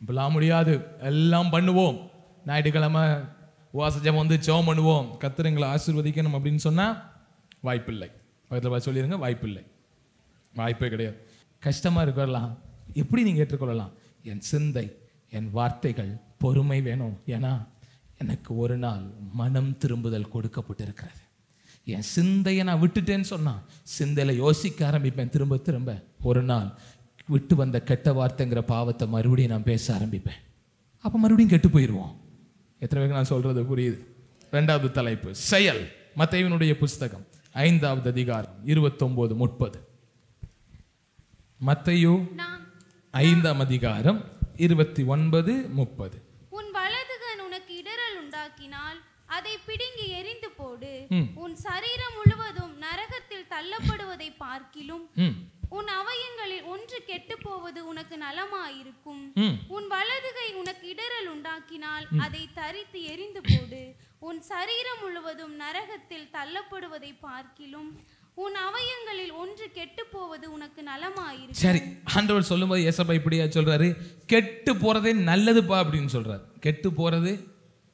இப்பெல்லாம் முடியாது, எல்லாம் பண்ணுவோம், ஞாயிற்றுக்கிழமை உபவாசம் வந்து ஜெபம் பண்ணுவோம், கர்த்தர் எங்களை ஆசீர்வதிக்கணும் அப்படின்னு சொன்னா வாய்ப்பில்லை. பக்கத்தில் சொல்லிடுங்க, வாய்ப்பில்லை, வாய்ப்பே கிடையாது. கஷ்டமா இருக்கலாம், எப்படி நீங்க ஏற்றுக்கொள்ளலாம்? என் சிந்தை, என் வார்த்தைகள் பொறுமை வேணும். ஏன்னா எனக்கு ஒரு நாள் மனம் திரும்புதல் கொடுக்கப்பட்டிருக்கிறது. என் சிந்தையை நான் விட்டுட்டேன்னு சொன்னா, சிந்தையில யோசிக்க ஆரம்பிப்பேன் திரும்ப திரும்ப. ஒரு நாள் விட்டு வந்த கெட்ட வார்த்தைங்கிற பாவத்தை மறுபடியும் நான் பேச ஆரம்பிப்பேன். அப்ப மறுபடியும் கெட்டு போயிடுவோம். எத்தனை பேருக்கு நான் சொல்றது புரியுது? 2வது தலைப்பு செயல். மத்தேயுவினுடைய புஸ்தகம் 5வது அதிகாரம் 29-30. மத்தேயு 5ஆம் அதிகாரம் 29-30. உன் வலதுகன் உனக்கு இடறல் உண்டாக்கினால் அதை பிடுங்கி எறிந்து போடு. உன் சரீரம் முழுவதும் நரகத்தில் தள்ளப்படுவதை பார்க்கிலும் உன் அவயங்களில் ஒன்று கெட்டு போவது உனக்கு நலமாயிருக்கும். உன் வலதுகை உனக்கு இடறல் உண்டாக்கினால் அதை தரித்து எறிந்து போடு. உன் சரீரம் முழுவதும் நரகத்தில் தள்ளப்படுவதை பார்க்கிலும் உன் அவயங்களில் ஒன்று கெட்டு போவது உனக்கு நலமாயிருக்கும். சரி, ஆண்டவர் சொல்லும்போது ஏசப்பா இப்படியா சொல்றாரு? கெட்டு போறதே நல்லதுப்பா அப்படின்னு சொல்றாரு. கெட்டு போறது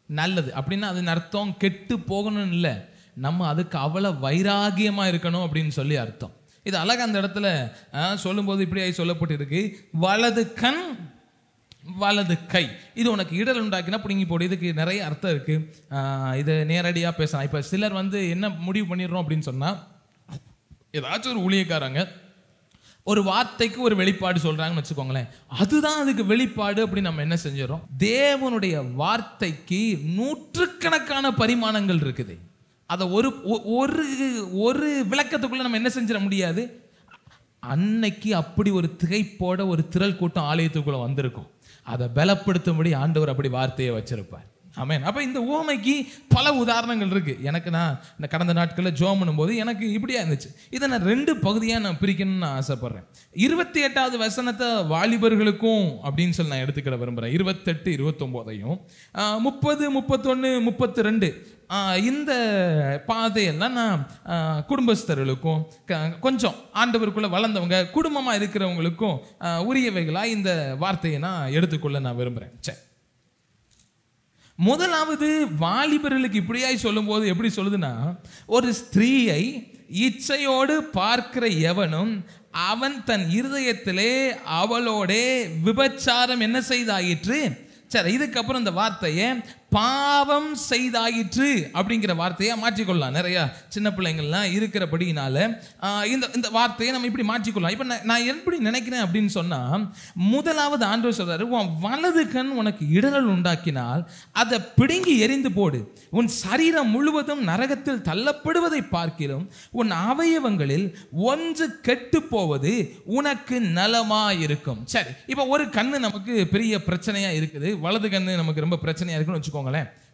நல்லது அப்படின்னா அது அர்த்தம் கெட்டு போகணும் இல்லை, நம்ம அதுக்கு அவ்வளவு வைராகியமா இருக்கணும் அப்படின்னு சொல்லி அர்த்தம். இது அழகா அந்த இடத்துல சொல்லும்போது இப்படியா சொல்லப்பட்டிருக்கு, வலது கண் வலது கை இது உனக்கு இடல் உண்டாக்கினா பிடிங்கி போடு. இதுக்கு நிறைய அர்த்தம் இருக்கு. இதை நேரடியா பேசலாம். இப்ப சிலர் என்ன முடிவு பண்ணிடுறோம் அப்படின்னு சொன்னா, ஏதாச்சும் ஒரு ஊழியக்காரங்க ஒரு வார்த்தைக்கு ஒரு வெளிப்பாடு சொல்றாங்கன்னு வச்சுக்கோங்களேன், அதுதான் அதுக்கு வெளிப்பாடு அப்படின்னு நம்ம என்ன செஞ்சிடறோம்? தேவனுடைய வார்த்தைக்கு நூற்றுக்கணக்கான பரிமாணங்கள் இருக்குது. அதை ஒரு ஒரு விளக்கத்துக்குள்ள நம்ம என்ன செஞ்சிட முடியாது. அன்னைக்கு அப்படி ஒரு திகைப்போட ஒரு திரள் கூட்டம் ஆலயத்துக்குள்ள வந்திருக்கும். அதை பலப்படுத்தும்படி ஆண்டவர் அப்படி வார்த்தையை வச்சிருப்பார். ஆமென். அப்ப இந்த உவமைக்கு பல உதாரணங்கள் இருக்கு. எனக்கு நான் இந்த கடந்த நாட்களில் ஜெபம் பண்ணும்போது எனக்கு இப்படியா இருந்துச்சு. இதை நான் 2 பகுதியாக நான் பிரிக்கணும்னு நான் ஆசைப்படுறேன். 28வது வசனத்தை வாலிபர்களுக்கும் அப்படின்னு சொல்லி நான் எடுத்துக்கிட விரும்புகிறேன். 28, 29, 30, 31, 32 இந்த பாதையெல்லாம் நான் குடும்பஸ்தர்களுக்கும் கொஞ்சம் ஆண்டவருக்குள்ள வளர்ந்தவங்க குடும்பமாக இருக்கிறவங்களுக்கும் உரியவைகளாக இந்த வார்த்தையை நான் எடுத்துக்கொள்ள நான் விரும்புகிறேன். சரி, முதலாவது வாலிபர்களுக்கு இப்படியாய் சொல்லும் போது எப்படி சொல்லுதுன்னா, ஒரு ஸ்திரீயை இச்சையோடு பார்க்கிற எவனும் அவன் தன் இருதயத்திலே அவளோட விபச்சாரம் என்ன செய்தாயிற்று. சரி, இதுக்கப்புறம் இந்த வார்த்தையை பாவம் செய்தாயிற்று அப்படிங்கிற வார்த்தையை மாற்றிக்கொள்ளலாம். நிறைய சின்ன பிள்ளைங்கள்லாம் இருக்கிறபடினால இந்த வார்த்தையை நம்ம இப்படி மாற்றிக்கொள்ளலாம். இப்போ நான் எப்படி நினைக்கிறேன் அப்படின்னு சொன்னா, முதலாவது ஆண்டவர் சொல்றாரு, உன் வலது கண் உனக்கு இடரல் உண்டாக்கினால் அதை பிடுங்கி எறிந்து போடு. உன் சரீரம் முழுவதும் நரகத்தில் தள்ளப்படுவதை பார்க்கிலும் உன் அவயவங்களில் ஒன்று கெட்டு போவது உனக்கு நலமா இருக்கும். சரி, இப்போ ஒரு கண்ணு நமக்கு பெரிய பிரச்சனையா இருக்குது, வலது கண்ணு நமக்கு ரொம்ப பிரச்சனையா இருக்குன்னு வச்சுக்கோங்களேன்.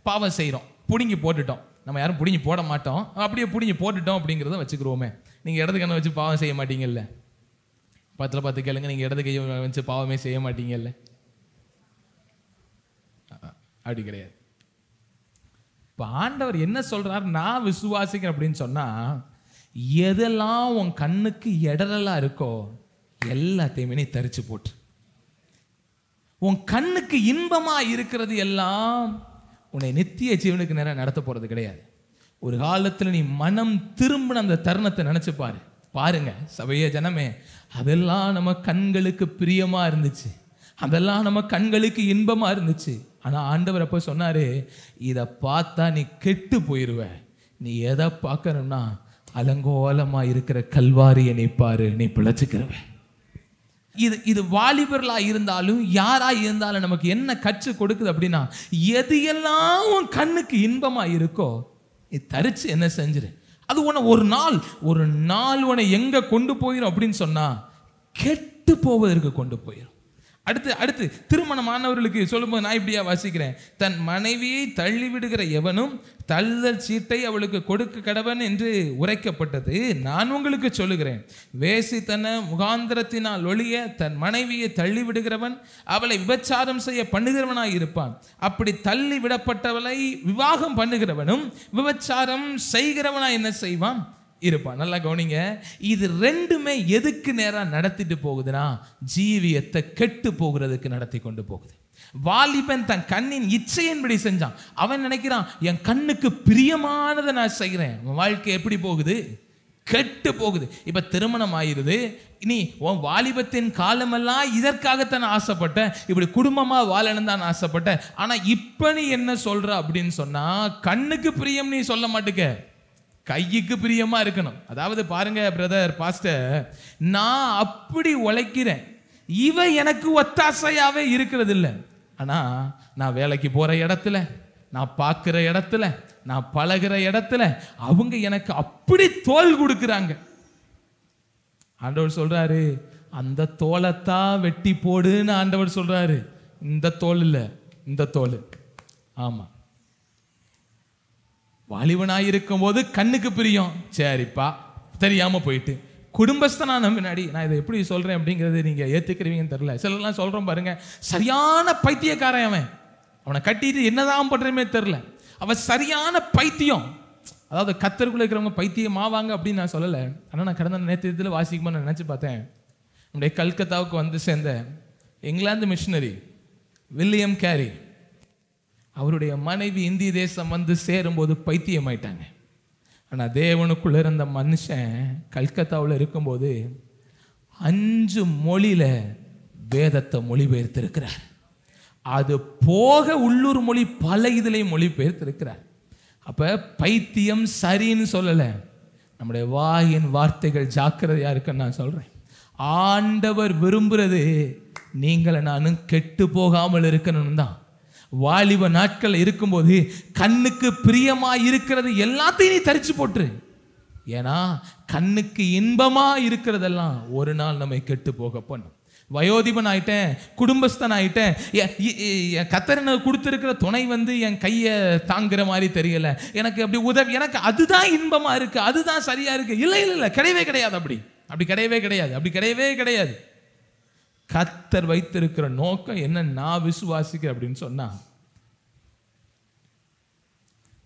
பாவம் செய்யறோம், புடுங்கி போட்டுட்டோம். நம்ம யாரும் புடுங்கி போட மாட்டோம், அப்படியே புடுங்கி போட்டுட்டோம் அப்படிங்கிறத வச்சுக்கிறோமே. நீங்க இடது கண்ணை வச்சு பாவம் செய்ய மாட்டீங்கல்ல? 10 கேளுங்க, நீங்க இடது கையை வச்சு பாவமே செய்ய மாட்டீங்கல்ல? அப்படி கிடையாது. இப்ப ஆண்டவர் என்ன சொல்றாரு, நான் விசுவாசிக்கிறேன் அப்படின்னு சொன்னா, எதெல்லாம் உன் கண்ணுக்கு இடரலா இருக்கோ எல்லாத்தையுமே நீ தரிச்சு போட்டு, உன் கண்ணுக்கு இன்பமா இருக்கிறது எல்லாம் உன்னை நித்திய ஜீவனுக்கு நேரம் நடத்த போறது கிடையாது. ஒரு காலத்துல நீ மனம் திரும்பின அந்த தருணத்தை நினைச்சு பாருங்க சபைய ஜனமே, அதெல்லாம் நம்ம கண்களுக்கு பிரியமா இருந்துச்சு, அதெல்லாம் நம்ம கண்களுக்கு இன்பமா இருந்துச்சு. ஆனா ஆண்டவர் அப்ப சொன்னாரு, இதை பார்த்தா நீ கெட்டு போயிருவ. நீ எதை பார்க்கணும்னா அலங்கோலமா இருக்கிற கல்வாரியை நீ பாரு, நீ பிழைச்சுக்கிறவ. இது வாலிபர்களா இருந்தாலும் யாரா இருந்தாலும் நமக்கு என்ன கற்றுக் கொடுக்குது அப்படின்னா, எது எல்லாம் உன் கண்ணுக்கு இன்பமா இருக்கோ நீ தரிச்சு என்ன செஞ்சிரு. அது உன்னை ஒரு நாள் உன்னை எங்க கொண்டு போயிடும் அப்படின்னு சொன்னா, கெட்டு போவதற்கு கொண்டு போயிடும். அடுத்து திருமணமானவர்களுக்கு சொல்லும்போது நான் இப்படியா வாசிக்கிறேன், தன் மனைவியை தள்ளி விடுகிற எவனும் தள்ளுதல் சீட்டை அவளுக்கு கொடுக்க கடவன் என்று உரைக்கப்பட்டது. நான் உங்களுக்கு சொல்லுகிறேன், வேசித்தன முகாந்திரத்தினால் ஒழிய தன் மனைவியை தள்ளி விடுகிறவன் அவளை விபச்சாரம் செய்ய பண்ணுகிறவனாய் இருப்பான். அப்படி தள்ளி விடப்பட்டவளை விவாகம் பண்ணுகிறவனும் விபச்சாரம் செய்கிறவனாய் என்ன செய்வான் இருப்பான். நல்லா கவனிங்க, இது ரெண்டுமே எதுக்கு நேரா நடத்திட்டு போகுதுன்னா ஜீவியத்தை கெட்டு போகிறதுக்கு நடத்தி கொண்டு போகுது. வாலிபன் தன் கண்ணின் இச்சையின்படி செஞ்சான். அவன் நினைக்கிறான் என் கண்ணுக்கு பிரியமானதை நான் செய்கிறேன். வாழ்க்கை எப்படி போகுது? கெட்டு போகுது. இப்ப திருமணம் ஆயிருது, நீ உன் வாலிபத்தின் காலமெல்லாம் இதற்காகத்தான் ஆசைப்பட்ட, இப்படி குடும்பமா வாழணும் தான் ஆசைப்பட்ட. ஆனா இப்ப நீ என்ன சொல்ற அப்படின்னு சொன்னா கண்ணுக்கு பிரியம் நீ சொல்ல மாட்டுக்க, கைக்கு பிரியமா இருக்கணும். அதாவது பாருங்க பிரதர் பாஸ்டர், நான் அப்படி உழைக்கிறேன், இவ எனக்கு ஒத்தாசையாவே இருக்கிறது இல்லை. ஆனா நான் வேலைக்கு போற இடத்துல, நான் பார்க்கிற இடத்துல, நான் பழகிற இடத்துல அவங்க எனக்கு அப்படி தோல் கொடுக்குறாங்க. ஆண்டவர் சொல்றாரு அந்த தோலைத்தான் வெட்டி போடுன்னு ஆண்டவர் சொல்றாரு. இந்த தோல் இல்லை, இந்த தோல். ஆமா, வாலிபனாயிருக்கும் போது கண்ணுக்கு பிரியம், சரிப்பா தெரியாம போயிட்டு குடும்பஸ்தனான முன்னாடி நான் இதை எப்படி சொல்றேன் அப்படிங்கிறது நீங்க ஏத்துக்கிறீங்கன்னு தெரியல. சிலர்லாம் சொல்றோம் பாருங்க, சரியான பைத்தியக்காரன் அவன், அவனை கட்டிட்டு என்னதான் பண்றமே தெரியல, அவன் சரியான பைத்தியம். அதாவது கத்தருக்குள்ள இருக்கிறவங்க பைத்தியம் ஆவாங்க அப்படின்னு நான் சொல்லலை. ஆனால் நான் கடந்த நேரத்தில் வாசிக்கும்போது நான் நினச்சி பார்த்தேன், நம்முடைய கல்கத்தாவுக்கு வந்து சேர்ந்த இங்கிலாந்து மிஷினரி வில்லியம் கேரி, அவருடைய மனைவி இந்திய தேசம் வந்து சேரும்போது பைத்தியம் ஆயிட்டாங்க. ஆனால் தேவனுக்குள்ள இருந்த மனுஷன் கல்கத்தாவில் இருக்கும்போது 5 மொழியில வேதத்தை மொழிபெயர்த்திருக்கிறார். அது போக உள்ளூர் மொழி பல இதுலையும் மொழிபெயர்த்திருக்கிறார். அப்ப பைத்தியம் சரின்னு சொல்லலை, நம்முடைய வாயின் வார்த்தைகள் ஜாக்கிரதையா இருக்குன்னு நான் சொல்றேன். ஆண்டவர் விரும்புறது நீங்களை நானும் கெட்டு போகாமல் இருக்கணும் தான். வாலிப நாட்கள் இருக்கும்போது கண்ணுக்கு பிரியமா இருக்கிறது எல்லாத்தையும் நீ தரிச்சு போட்டுரு. ஏன்னா கண்ணுக்கு இன்பமா இருக்கிறதெல்லாம் ஒரு நாள் நம்மை கெட்டு போக பண்ணும். வயோதிபன் ஆயிட்டேன், குடும்பஸ்தன் ஆயிட்டேன், கத்தரனை கொடுத்திருக்கிற துணை வந்து என் கையை தாங்குற மாதிரி தெரியல, எனக்கு அப்படி உதவி, எனக்கு அதுதான் இன்பமா இருக்கு, அதுதான் சரியா இருக்கு. இல்லை இல்லை இல்லை, கிடையவே கிடையாது. அப்படி கிடையவே கிடையாது, அப்படி கிடையவே கிடையாது. கத்தர் வைத்திருக்கிற நோக்கம் என்ன நான் விசுவாசிக்கிறேன் அப்படின்னு சொன்னா,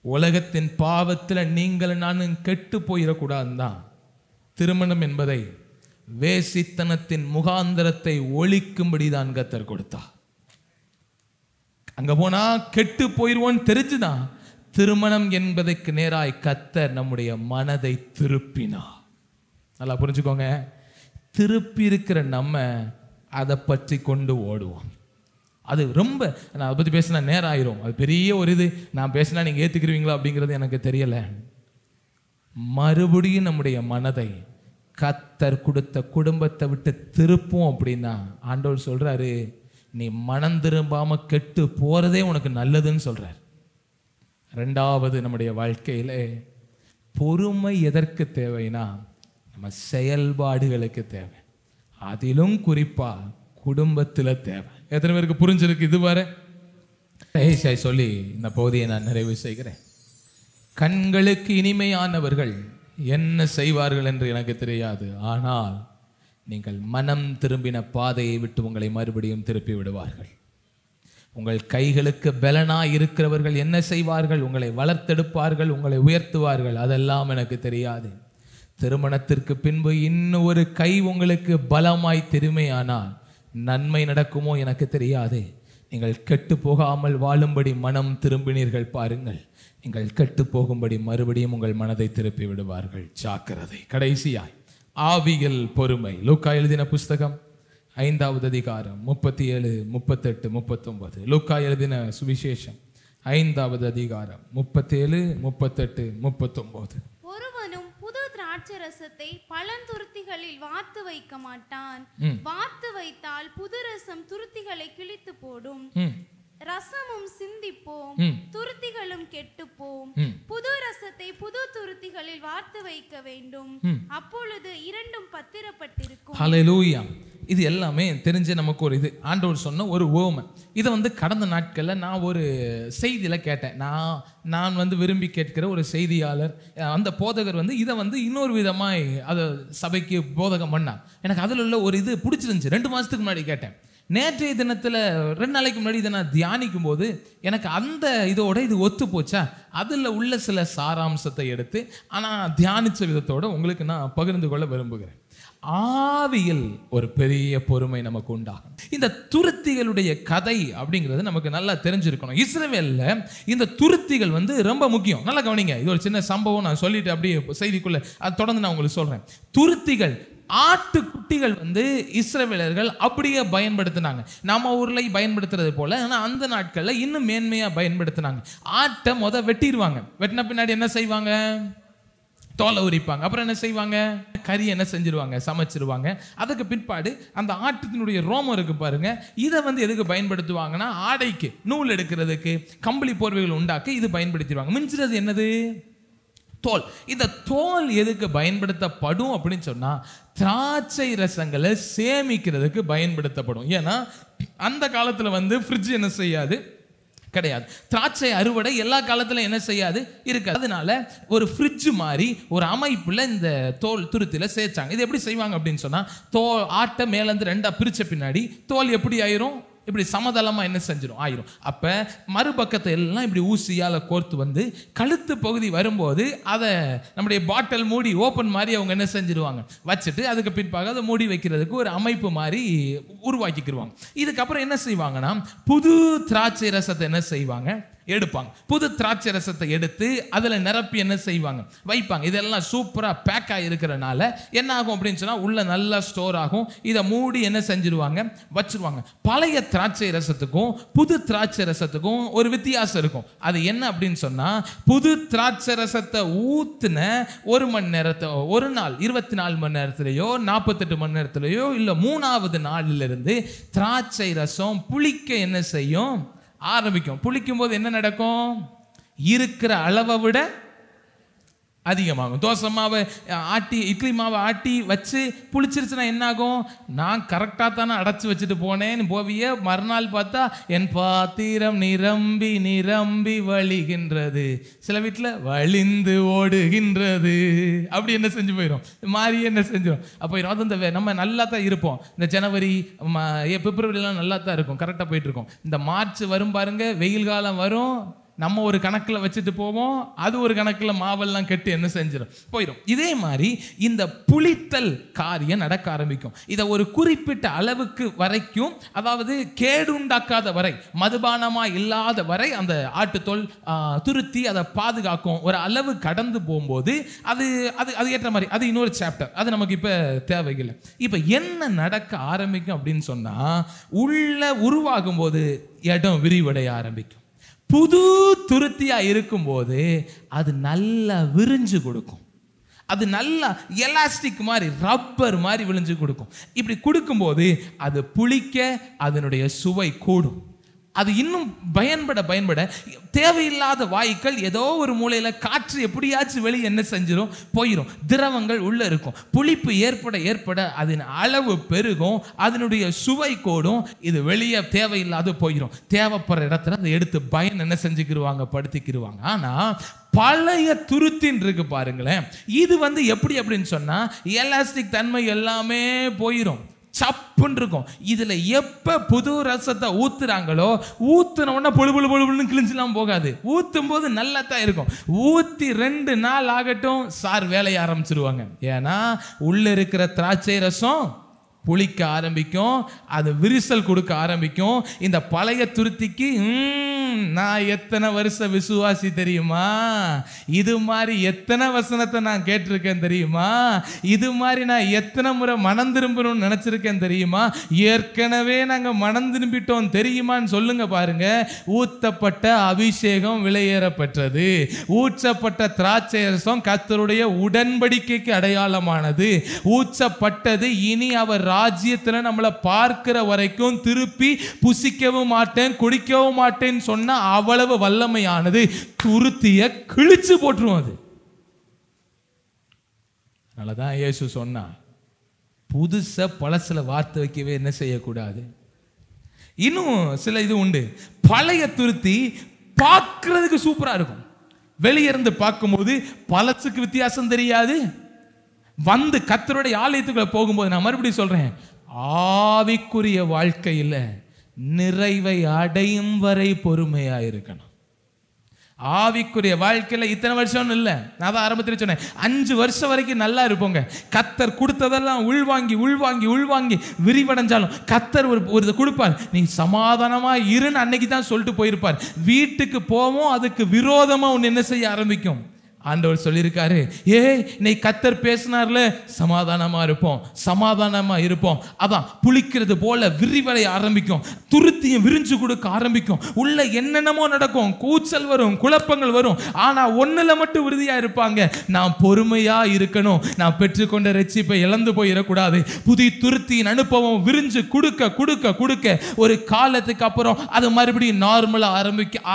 உலகத்தின் பாவத்தில் நீங்கள் நானும் கெட்டு போயிடக்கூடாதுதான் திருமணம் என்பதை வேசித்தனத்தின் முகாந்திரத்தை ஒழிக்கும்படி தான் கத்தர் கொடுத்தா. அங்க போனா கெட்டு போயிருவோன்னு தெரிஞ்சுதான் திருமணம் என்பதற்கு நேராய் கத்தர் நம்முடைய மனதை திருப்பினா. நல்லா புரிஞ்சுக்கோங்க, திருப்பி இருக்கிற நம்ம அதை பற்றி கொண்டு ஓடுவோம். அது ரொம்ப, நான் அதை பற்றி பேசினா நேரம் ஆயிரும், அது பெரிய ஒரு இது. நான் பேசினா நீங்கள் ஏற்றுக்கிறீங்களா அப்படிங்கிறது எனக்கு தெரியலை. மறுபடியும் நம்முடைய மனதை கத்தர் கொடுத்த குடும்பத்தை விட்டு திருப்போம் அப்படின்னா ஆண்டவர் சொல்றாரு, நீ மனம் திரும்பாம கெட்டு போறதே உனக்கு நல்லதுன்னு சொல்றார். 2வது, நம்முடைய வாழ்க்கையில பொறுமை எதற்கு தேவைன்னா நம்ம செயல்பாடுகளுக்கு தேவை, அதிலும் குறிப்பா குடும்பத்தில் தேவை. எத்தனை பேருக்கு புரிஞ்சிருக்கு இதுவரை? சொல்லி இந்த பகுதியை நான் நிறைவு செய்கிறேன். கண்களுக்கு இனிமையானவர்கள் என்ன செய்வார்கள் என்று எனக்கு தெரியாது, ஆனால் நீங்கள் மனம் திரும்பின பாதையை விட்டு உங்களை மறுபடியும் திருப்பி விடுவார்கள். உங்கள் கைகளுக்கு பலனாய் இருக்கிறவர்கள் என்ன செய்வார்கள்? உங்களை வளர்த்தெடுப்பார்கள், உங்களை உயர்த்துவார்கள். அதெல்லாம் எனக்கு தெரியாது. திருமணத்திற்கு பின்பு இன்னும் ஒரு கை உங்களுக்கு பலமாய் திருமையானால் நன்மை நடக்குமோ எனக்கு தெரியாது. நீங்கள் கெட்டு போகாமல் வாழும்படி மனம் திரும்பினீர்கள் பாருங்கள், நீங்கள் கெட்டு போகும்படி மறுபடியும் உங்கள் மனதை திருப்பி விடுவார்கள். ஜாக்கிரதை. கடைசியாய் ஆவியில் பொறுமை. லூக்கா எழுதின புஸ்தகம் 5வது அதிகாரம் 37, 38, 39. லூக்கா எழுதின சுவிசேஷம் 5வது அதிகாரம் 37, 38, 39. ஒருவனும் புது திராட்சரசத்தை பழந்துருத்திகளில் வாத்து வைக்க மாட்டான். வாத்து வைத்தால் புது ரசம் துருத்திகளை கிழித்து போடும், ரசமும் சிந்திப்போம், துருத்திகளும் கெட்டுப்போம். புது ரசத்தை புது துருத்திகளில் வார்த்து வைக்க வேண்டும், அப்பொழுது இரண்டும் பத்திரப்பட்டிருக்கும். ஹல்லேலூயா. இது எல்லாமே தெரிஞ்ச நமக்கு ஒரு இது ஆண்டவர் சொன்ன ஒரு ஓமை. இதை வந்து கடந்த நாட்களில் நான் ஒரு செய்தியில் கேட்டேன். நான் விரும்பி கேட்கிற ஒரு செய்தியாளர், அந்த போதகர் இதை இன்னொரு விதமாக அதை சபைக்கு போதகம் பண்ணார். எனக்கு அதில் உள்ள ஒரு இது பிடிச்சிருந்துச்சு. 2 மாதத்துக்கு முன்னாடி கேட்டேன். நேற்றைய தினத்தில் 2 நாளைக்கு முன்னாடி இதை நான் தியானிக்கும் போது எனக்கு அந்த இதோட இது ஒத்து போச்சா, அதில் உள்ள சில சாராம்சத்தை எடுத்து ஆனால் தியானித்த விதத்தோடு உங்களுக்கு நான் பகிர்ந்து கொள்ள விரும்புகிறேன். ஆவியில் ஒரு பெரிய பொறுமை நமக்கு உண்டாகும். இந்த துருத்திகளுடைய கதை அப்படிங்கிறது நமக்கு நல்லா தெரிஞ்சிருக்கணும். இஸ்ரவேல்ல இந்த துருத்திகள் ரொம்ப முக்கியம். நல்லா கவனிங்க. இது ஒரு சின்ன சம்பவம் நான் சொல்லிட்டு அப்படியே செய்திக்குள்ள அது தொடர்ந்து நான் உங்களுக்கு சொல்றேன். துருத்திகள், ஆட்டுக்குட்டிகள் இஸ்ரவேலர்கள் அப்படியே பயன்படுத்தினாங்க. நம்ம ஊர்ல பயன்படுத்துறது போல, ஆனா அந்த நாட்கள்ல இன்னும் மேன்மையா பயன்படுத்தினாங்க. ஆட்டை வெட்டிடுவாங்க. வெட்டின பின்னாடி என்ன செய்வாங்க? தோலை உரிப்பாங்க. அப்புறம் என்ன செய்வாங்க? கறி என்ன செஞ்சிருவாங்க? சமைச்சிருவாங்க. அதுக்கு பிற்பாடு அந்த ஆட்டுத்தினுடைய ரோமம் இருக்கு பாருங்க, இதை எதுக்கு பயன்படுத்துவாங்கன்னா ஆடைக்கு நூல் எடுக்கிறதுக்கு, கம்பளி போர்வைகள் உண்டாக்க இது பயன்படுத்திடுவாங்க. மிஞ்சுறது என்னது? தோல். இந்த தோல் எதுக்கு பயன்படுத்தப்படும் அப்படின்னு சொன்னா திராட்சை ரசங்களை சேமிக்கிறதுக்கு பயன்படுத்தப்படும். ஏன்னா அந்த காலத்துல ஃப்ரிட்ஜ் என்ன செய்யாது, கிடையாது. திராட்சை அறுவடை எல்லா காலத்திலும் என்ன செய்யாது, இருக்காது. அதனால ஒரு ஃப்ரிட்ஜ் மாதிரி ஒரு அமைப்புல இந்த தோல் துருத்தில சேர்த்தாங்க. இது எப்படி செய்வாங்க அப்படின்னு சொன்னா, ஆட்டை மேல இருந்து 2ஆ பிரிச்ச பின்னாடி தோல் எப்படி ஆயிரும், இப்படி சமதளமா என்ன செஞ்சிடும், ஆயிரும். அப்ப மறுபக்கத்தை எல்லாம் இப்படி ஊசியால கோர்த்து கழுத்து பகுதி வரும்போது அதை நம்முடைய பாட்டில் மூடி ஓப்பன் மாதிரி அவங்க என்ன செஞ்சிருவாங்க, வச்சுட்டு அதுக்கு பிற்பாக அதை மூடி வைக்கிறதுக்கு ஒரு அமைப்பு மாதிரி உருவாக்கிக்கிடுவாங்க. இதுக்கப்புறம் என்ன செய்வாங்கன்னா புது திராட்சை ரசத்தை என்ன செய்வாங்க, எடுப்பாங்க. புது திராட்சை ரசத்தை எடுத்து அதில் நிரப்பி என்ன செய்வாங்க, வைப்பாங்க. இதெல்லாம் சூப்பராக பேக் ஆகிருக்கிறனால என்ன ஆகும் அப்படின்னு சொன்னால் உள்ள நல்லா ஸ்டோர் ஆகும். இதை மூடி என்ன செஞ்சிருவாங்க, வச்சிருவாங்க. பழைய திராட்சை ரசத்துக்கும் புது திராட்சை ரசத்துக்கும் ஒரு வித்தியாசம் இருக்கும். அது என்ன அப்படின்னு சொன்னால், புது திராட்சை ரசத்தை ஊத்துன 1 மணி நேரத்தை, ஒரு நாள் 24 மணி நேரத்திலேயோ 48 மணி நேரத்திலேயோ இல்லை 3ஆவது நாளிலிருந்து திராட்சை ரசம் புளிக்க என்ன செய்யும், ஆரம்பிக்கும். புளிக்கும் போது என்ன நடக்கும், இருக்கிற அளவை விட அதிகமாகும். தோசை மாவை ஆட்டி, இட்லி மாவை ஆட்டி வச்சு புளிச்சிருச்சுன்னா என்ன ஆகும், நான் கரெக்டாக தானே அடைச்சி வச்சுட்டு போனேன்னு போவிய மறுநாள் பார்த்தா என் பாத்திரம் நிரம்பி நிரம்பி வழிகின்றது, சில வீட்டில் வழிந்து ஓடுகின்றது, அப்படி என்ன செஞ்சு போயிடும், மாறி என்ன செஞ்சிடும். அப்போ இந்த நம்ம நல்லா தான் இருப்போம். இந்த ஜனவரி பிப்ரவரிலாம் நல்லா தான் இருக்கும், கரெக்டாக போயிட்டு இருக்கோம். இந்த மார்ச் வரும் பாருங்க, வெயில் காலம் வரும், நம்ம ஒரு கணக்கில் வச்சுட்டு போவோம், அது ஒரு கணக்கில் மாவெல்லாம் கெட்டு என்ன செஞ்சிடும், போயிடும். இதே மாதிரி இந்த புளித்தல் காரியம் நடக்க ஆரம்பிக்கும். இதை ஒரு குறிப்பிட்ட அளவுக்கு வரைக்கும், அதாவது கேடுண்டாக்காத வரை, மதுபானமா இல்லாத வரை அந்த ஆட்டுத்தோல் துருத்தி அதை பாதுகாக்கும். ஒரு அளவு கடந்து போகும்போது அது அது அது ஏற்ற மாதிரி, அது இன்னொரு சாப்டர், அது நமக்கு இப்போ தேவையில்லை. இப்போ என்ன நடக்க ஆரம்பிக்கும் அப்படின்னு சொன்னா, உள்ள உருவாகும் போது இடம் விரிவடைய ஆரம்பிக்கும். புது துருத்தியா இருக்கும்போது அது நல்லா விரிஞ்சு கொடுக்கும். அது நல்லா எலாஸ்டிக் மாதிரி, ரப்பர் மாதிரி விழிஞ்சு கொடுக்கும். இப்படி கொடுக்கும்போது அது புளிக்க அதனுடைய சுவை கூடும். அது இன்னும் பயன்பட தேவையில்லாத வாயுக்கள் ஏதோ ஒரு மூலையில காற்று எப்படியாச்சும் வெளியே என்ன செஞ்சிடும், போயிடும். திரவங்கள் உள்ள இருக்கும். புளிப்பு ஏற்பட அதன் அளவு பெருகும், அதனுடைய சுவை கூடும். இது வெளியே தேவையில்லாத போயிடும். தேவைப்படுற இடத்துல அதை எடுத்து என்ன செஞ்சுக்கிடுவாங்க, படுத்திக்கிடுவாங்க. ஆனா பழைய துருத்தின் இருக்கு பாருங்களேன், இது எப்படி அப்படின்னு சொன்னா எலாஸ்டிக் தன்மை எல்லாமே போயிடும், சப்புன்னு இருக்கும். இதுல எப்ப புது ரசத்தை ஊத்துறாங்களோ, ஊத்துன உடனே பொழுன்னு கிழிஞ்செல்லாம் போகாது. ஊத்தும் போது நல்லா தான் இருக்கும். ஊத்தி 2 நாள் ஆகட்டும், சார் வேலையை ஆரம்பிச்சிருவாங்க. ஏன்னா உள்ள இருக்கிற திராட்சை ரசம் புளிக்க ஆரம்பிக்கும், அது விரிசல் கொடுக்க ஆரம்பிக்கும். இந்த பழைய துருத்திக்கு நான் எத்தனை வருஷ விசுவாசி தெரியுமா, இது மாதிரி எத்தனை வசனத்தை நான் கேட்டிருக்கேன் தெரியுமா, இது மாதிரி நான் எத்தனை முறை மனம் திரும்பணும்னு நினைச்சிருக்கேன் தெரியுமா, ஏற்கனவே நாங்க மனம் திரும்பிட்டோம் தெரியுமான்னு சொல்லுங்க பாருங்க. ஊத்தப்பட்ட அபிஷேகம் விலையேறப்பட்டது. ஊற்றப்பட்ட திராட்சை ரசம் கர்த்தருடைய உடன்படிக்கைக்கு அடையாளமானது. ஊற்றப்பட்டது இனி அவர் ராஜ்யத்துல நம்மளை பார்க்கிற வரைக்கும் திருப்பி புசிக்கவும் மாட்டேன் குடிக்கவும் மாட்டேன்னு சொன்ன அவ்வளவு வல்லமையானது. துருத்திய கிழிச்சு போட்டுரும். அது அதனாலதான் இயேசு சொன்னா, புதுசா பழசுல வார்த்தை வைக்கவே என்ன செய்யக்கூடாது. இன்னும் சில இது உண்டு. பழைய துருத்தி பார்க்கறதுக்கு சூப்பரா இருக்கும். வெளியே இருந்து பார்க்கும்போது பழசுக்கு வித்தியாசம் தெரியாது. வந்து கர்த்தருடைய ஆலயத்துக்குள்ள போகும்போது, நான் மறுபடியும் சொல்றேன், ஆவிக்குரிய வாழ்க்கையில் நிறைவை அடையும் வரை பொறுமையா இருக்கணும். ஆவிக்குரிய வாழ்க்கையில இத்தனை வருஷம் இல்லை, நான் தான் ஆரம்பத்தில் சொன்னேன், 5 வருஷம் வரைக்கும் நல்லா இருப்போங்க. கர்த்தர் கொடுத்ததெல்லாம் உள்வாங்கி உள்வாங்கி உள்வாங்கி விரிவடைஞ்சாலும் கர்த்தர் ஒரு கொடுப்பார். நீ சமாதானமா இருன்னு அன்னைக்கு தான் சொல்லிட்டு போயிருப்பார். வீட்டுக்கு போவோம், அதுக்கு விரோதமா ஒன்று என்ன செய்ய ஆரம்பிக்கும். ஆண்டவர் சொல்லியிருக்காரு, இன்னைக்கு கர்த்தர் பேசினார்ல, சமாதானமா இருப்போம், சமாதானமா இருப்போம். அதான் புளிக்கிறது போல விரிவடைய ஆரம்பிக்கும். துருத்தியும் விரிஞ்சு கொடுக்க ஆரம்பிக்கும். உள்ள என்னென்னமோ நடக்கும், கூச்சல் வரும், குழப்பங்கள் வரும். ஆனா ஒண்ணுல மட்டும் உறுதியா இருப்பாங்க, நான் பொறுமையா இருக்கணும். நான் பெற்றுக்கொண்ட ரட்சிப்பை இழந்து போயிடக்கூடாது. புதிய துருத்தியின் அனுபவம் விரிஞ்சு கொடுக்க கொடுக்க கொடுக்க ஒரு காலத்துக்கு அப்புறம் அது மறுபடியும் நார்மலா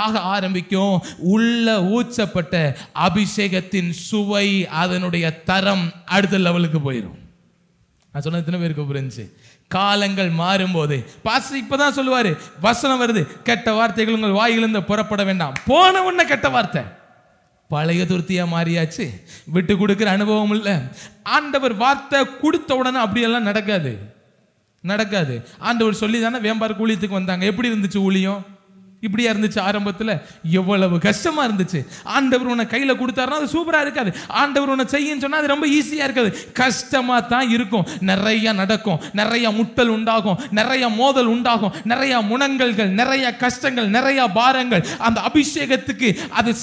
ஆக ஆரம்பிக்கும். உள்ள ஊற்றப்பட்ட அபிஷேகத்தின் சுவை, அதனுடைய தரம் அடுத்த லெவலுக்கு போயிடும். நான் சொன்ன எத்தனை பேருக்கு புரிஞ்சு? காலங்கள் மாறும் போது பாஸ்டர் இப்பதான் சொல்லுவாரு, வசனம் வருது, கெட்ட வார்த்தைகள் உங்கள் வாயிலிருந்து புறப்பட வேண்டாம். போன உடனே கெட்ட வார்த்தை. பழைய துருத்தியா மாறியாச்சு. விட்டு கொடுக்கிற அனுபவம் இல்லை. ஆண்டவர் வார்த்தை கொடுத்த உடனே அப்படியெல்லாம் நடக்காது. ஆண்டவர் சொல்லி தானே வேம்பார் ஊழியத்துக்கு வந்தாங்க. எப்படி இருந்துச்சு ஊழியம்? இப்படியா இருந்துச்சு? ஆரம்பத்தில் எவ்வளவு கஷ்டமா இருந்துச்சு. ஆண்டவர் உன்னை கையில கொடுத்தாருன்னா அது சூப்பரா இருக்காது. ஆண்டவர் உன்னை செய்யன்னு சொன்னா அது ரொம்ப ஈஸியா இருக்காது, கஷ்டமா தான் இருக்கும். நிறைய நடக்கும், நிறைய முட்டல் உண்டாகும், நிறைய மோதல் உண்டாகும், நிறைய முனங்கல்கள், நிறைய கஷ்டங்கள், நிறைய பாரங்கள். அந்த அபிஷேகத்துக்கு அது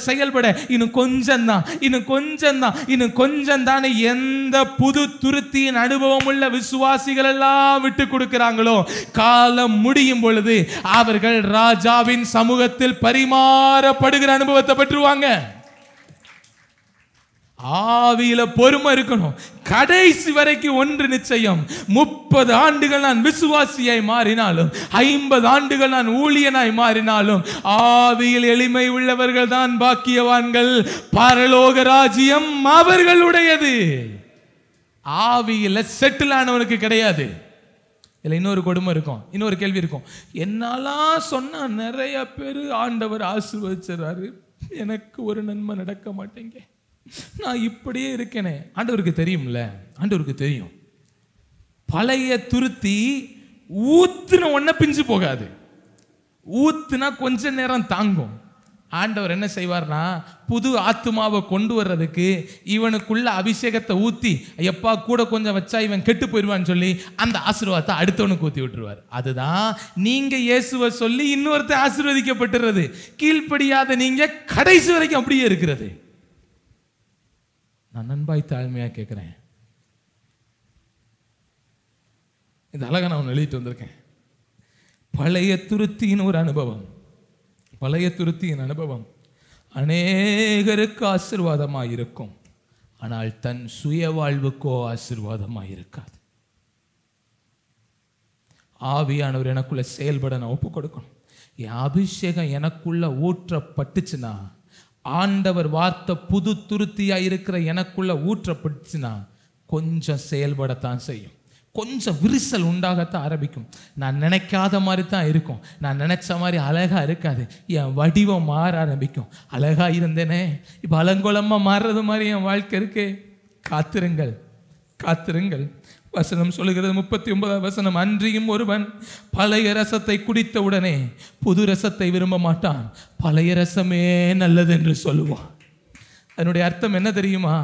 செயல்பட இன்னும் கொஞ்சம் தான் எந்த புது துருத்தியின் அனுபவம் உள்ள விசுவாசிகள் எல்லாம் விட்டு கொடுக்கிறாங்களோ, காலம் முடியும் பொழுது அவர்கள் ராஜாவின் சமூகத்தில் பரிமாறப்படுகிற அனுபவத்தை பெற்றுவாங்க. ஆவியில பொறுமை இருக்கணும். கடைசி வரைக்கும் ஒன்று நிச்சயம், 30 ஆண்டுகள் நான் விசுவாசியாய் மாறினாலும், 50 ஆண்டுகள் நான் ஊழியனாய் மாறினாலும், ஆவியில் எளிமை உள்ளவர்கள் தான் பாக்கியவான்கள், பரலோக ராஜ்யம் அவர்களுடையது. ஆவியில செட்டில் ஆனவனுக்கு கிடையாது. இல்லை, இன்னொரு கொடுமை இருக்கும், இன்னொரு கேள்வி இருக்கும். என்னாலாம் சொன்னா நிறைய பேர் ஆண்டவர் ஆசீர்வதிச்சாரு, எனக்கு ஒரு நன்மை நடக்க மாட்டேங்க, நான் இப்படியே இருக்கேனே. ஆண்டவருக்கு தெரியும்ல, ஆண்டவருக்கு தெரியும். பழைய துருத்தி ஊத்துன ஒன்ன பிஞ்சு போகாது, ஊத்துனா கொஞ்ச நேரம் தாங்கும். ஆண்டவர் என்ன செய்வார்னா, புது ஆத்துமாவை கொண்டு வர்றதுக்கு இவனுக்குள்ள அபிஷேகத்தை ஊத்தி, எப்பா கூட கொஞ்சம் வச்சா இவன் கெட்டு போயிடுவான்னு சொல்லி அந்த ஆசீர்வாதத்தை அடுத்தவனுக்கு ஊத்தி விட்டுருவார். அதுதான் நீங்க இயேசுவை சொல்லி இன்னொருத்தர் ஆசீர்வதிக்கப்பட்டுறது. கீழ்ப்படியாத நீங்க கடைசி வரைக்கும் அப்படியே இருக்கிறது. நான் நண்பாய் தாழ்மையா கேட்கிறேன், இந்த அழகா நான் எழுதிட்டு வந்திருக்கேன். பழைய துருத்தியின் ஒரு அனுபவம், பழைய துருத்தியின் அனுபவம் அநேகருக்கு ஆசீர்வாதமாக இருக்கும், ஆனால் தன் சுய வாழ்வுக்கோ ஆசீர்வாதமாக இருக்காது. ஆவியானவர் எனக்குள்ள செயல்பட நான் ஒப்பு கொடுக்கணும். என் அபிஷேகம் எனக்குள்ள ஊற்றப்பட்டுச்சுன்னா, ஆண்டவர் வார்த்தை புது துருத்தியா இருக்கிற எனக்குள்ள ஊற்றப்பட்டுச்சுன்னா கொஞ்சம் செயல்படத்தான் செய்யும், கொஞ்சம் விரிசல் உண்டாகத்தான் ஆரம்பிக்கும். நான் நினைக்காத மாதிரி தான் இருக்கும், நான் நினைச்ச மாதிரி அழகா இருக்காது, என் வடிவம் மாற ஆரம்பிக்கும். அழகா இருந்தேனே இப்போ அலங்கோலமா மாறுறது மாதிரி என் வாழ்க்கை இருக்கு. காத்திருங்கள், காத்திருங்கள். வசனம் சொல்லுகிறது, 39 வசனம், அன்றியும் ஒருவன் பழைய ரசத்தை குடித்த உடனே புது ரசத்தை விரும்ப மாட்டான், பழைய ரசமே நல்லது என்று சொல்லுவான். அதனுடைய அர்த்தம் என்ன தெரியுமா?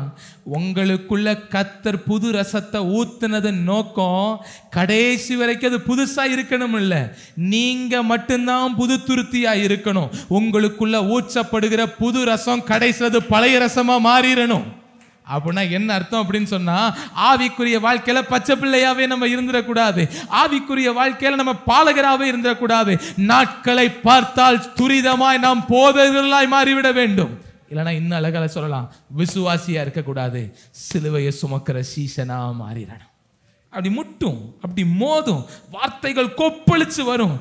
உங்களுக்குள்ள கர்த்தர் புது ரசத்தை ஊத்துனதன் நோக்கம் கடைசி வரைக்கும் அது புதுசா இருக்கணும் இல்ல, நீங்க மட்டும்தான் புது துருத்தியா இருக்கணும். உங்களுக்குள்ள ஊற்றப்படுகிற புது ரசம் கடைசி பழைய ரசமா மாறிடணும். அப்படின்னா என்ன அர்த்தம் அப்படின்னு சொன்னா, ஆவிக்குரிய வாழ்க்கையில பச்சை பிள்ளையாவே நம்ம இருந்துடக்கூடாது, ஆவிக்குரிய வாழ்க்கையில நம்ம பாலகராகவே இருந்துடக்கூடாது. நாட்களை பார்த்தால் துரிதமாய் நாம் போதகர்களாய் மாறிவிட வேண்டும். இல்லைன்னா இன்னும் அழகால சொல்லலாம், விசுவாசியா இருக்கக்கூடாது, சிலுவையை சுமக்கிற சீசனா மாறிடணும். அப்படி முட்டும், அப்படி மோதும், வார்த்தைகள் கொப்பளிச்சு வரும்.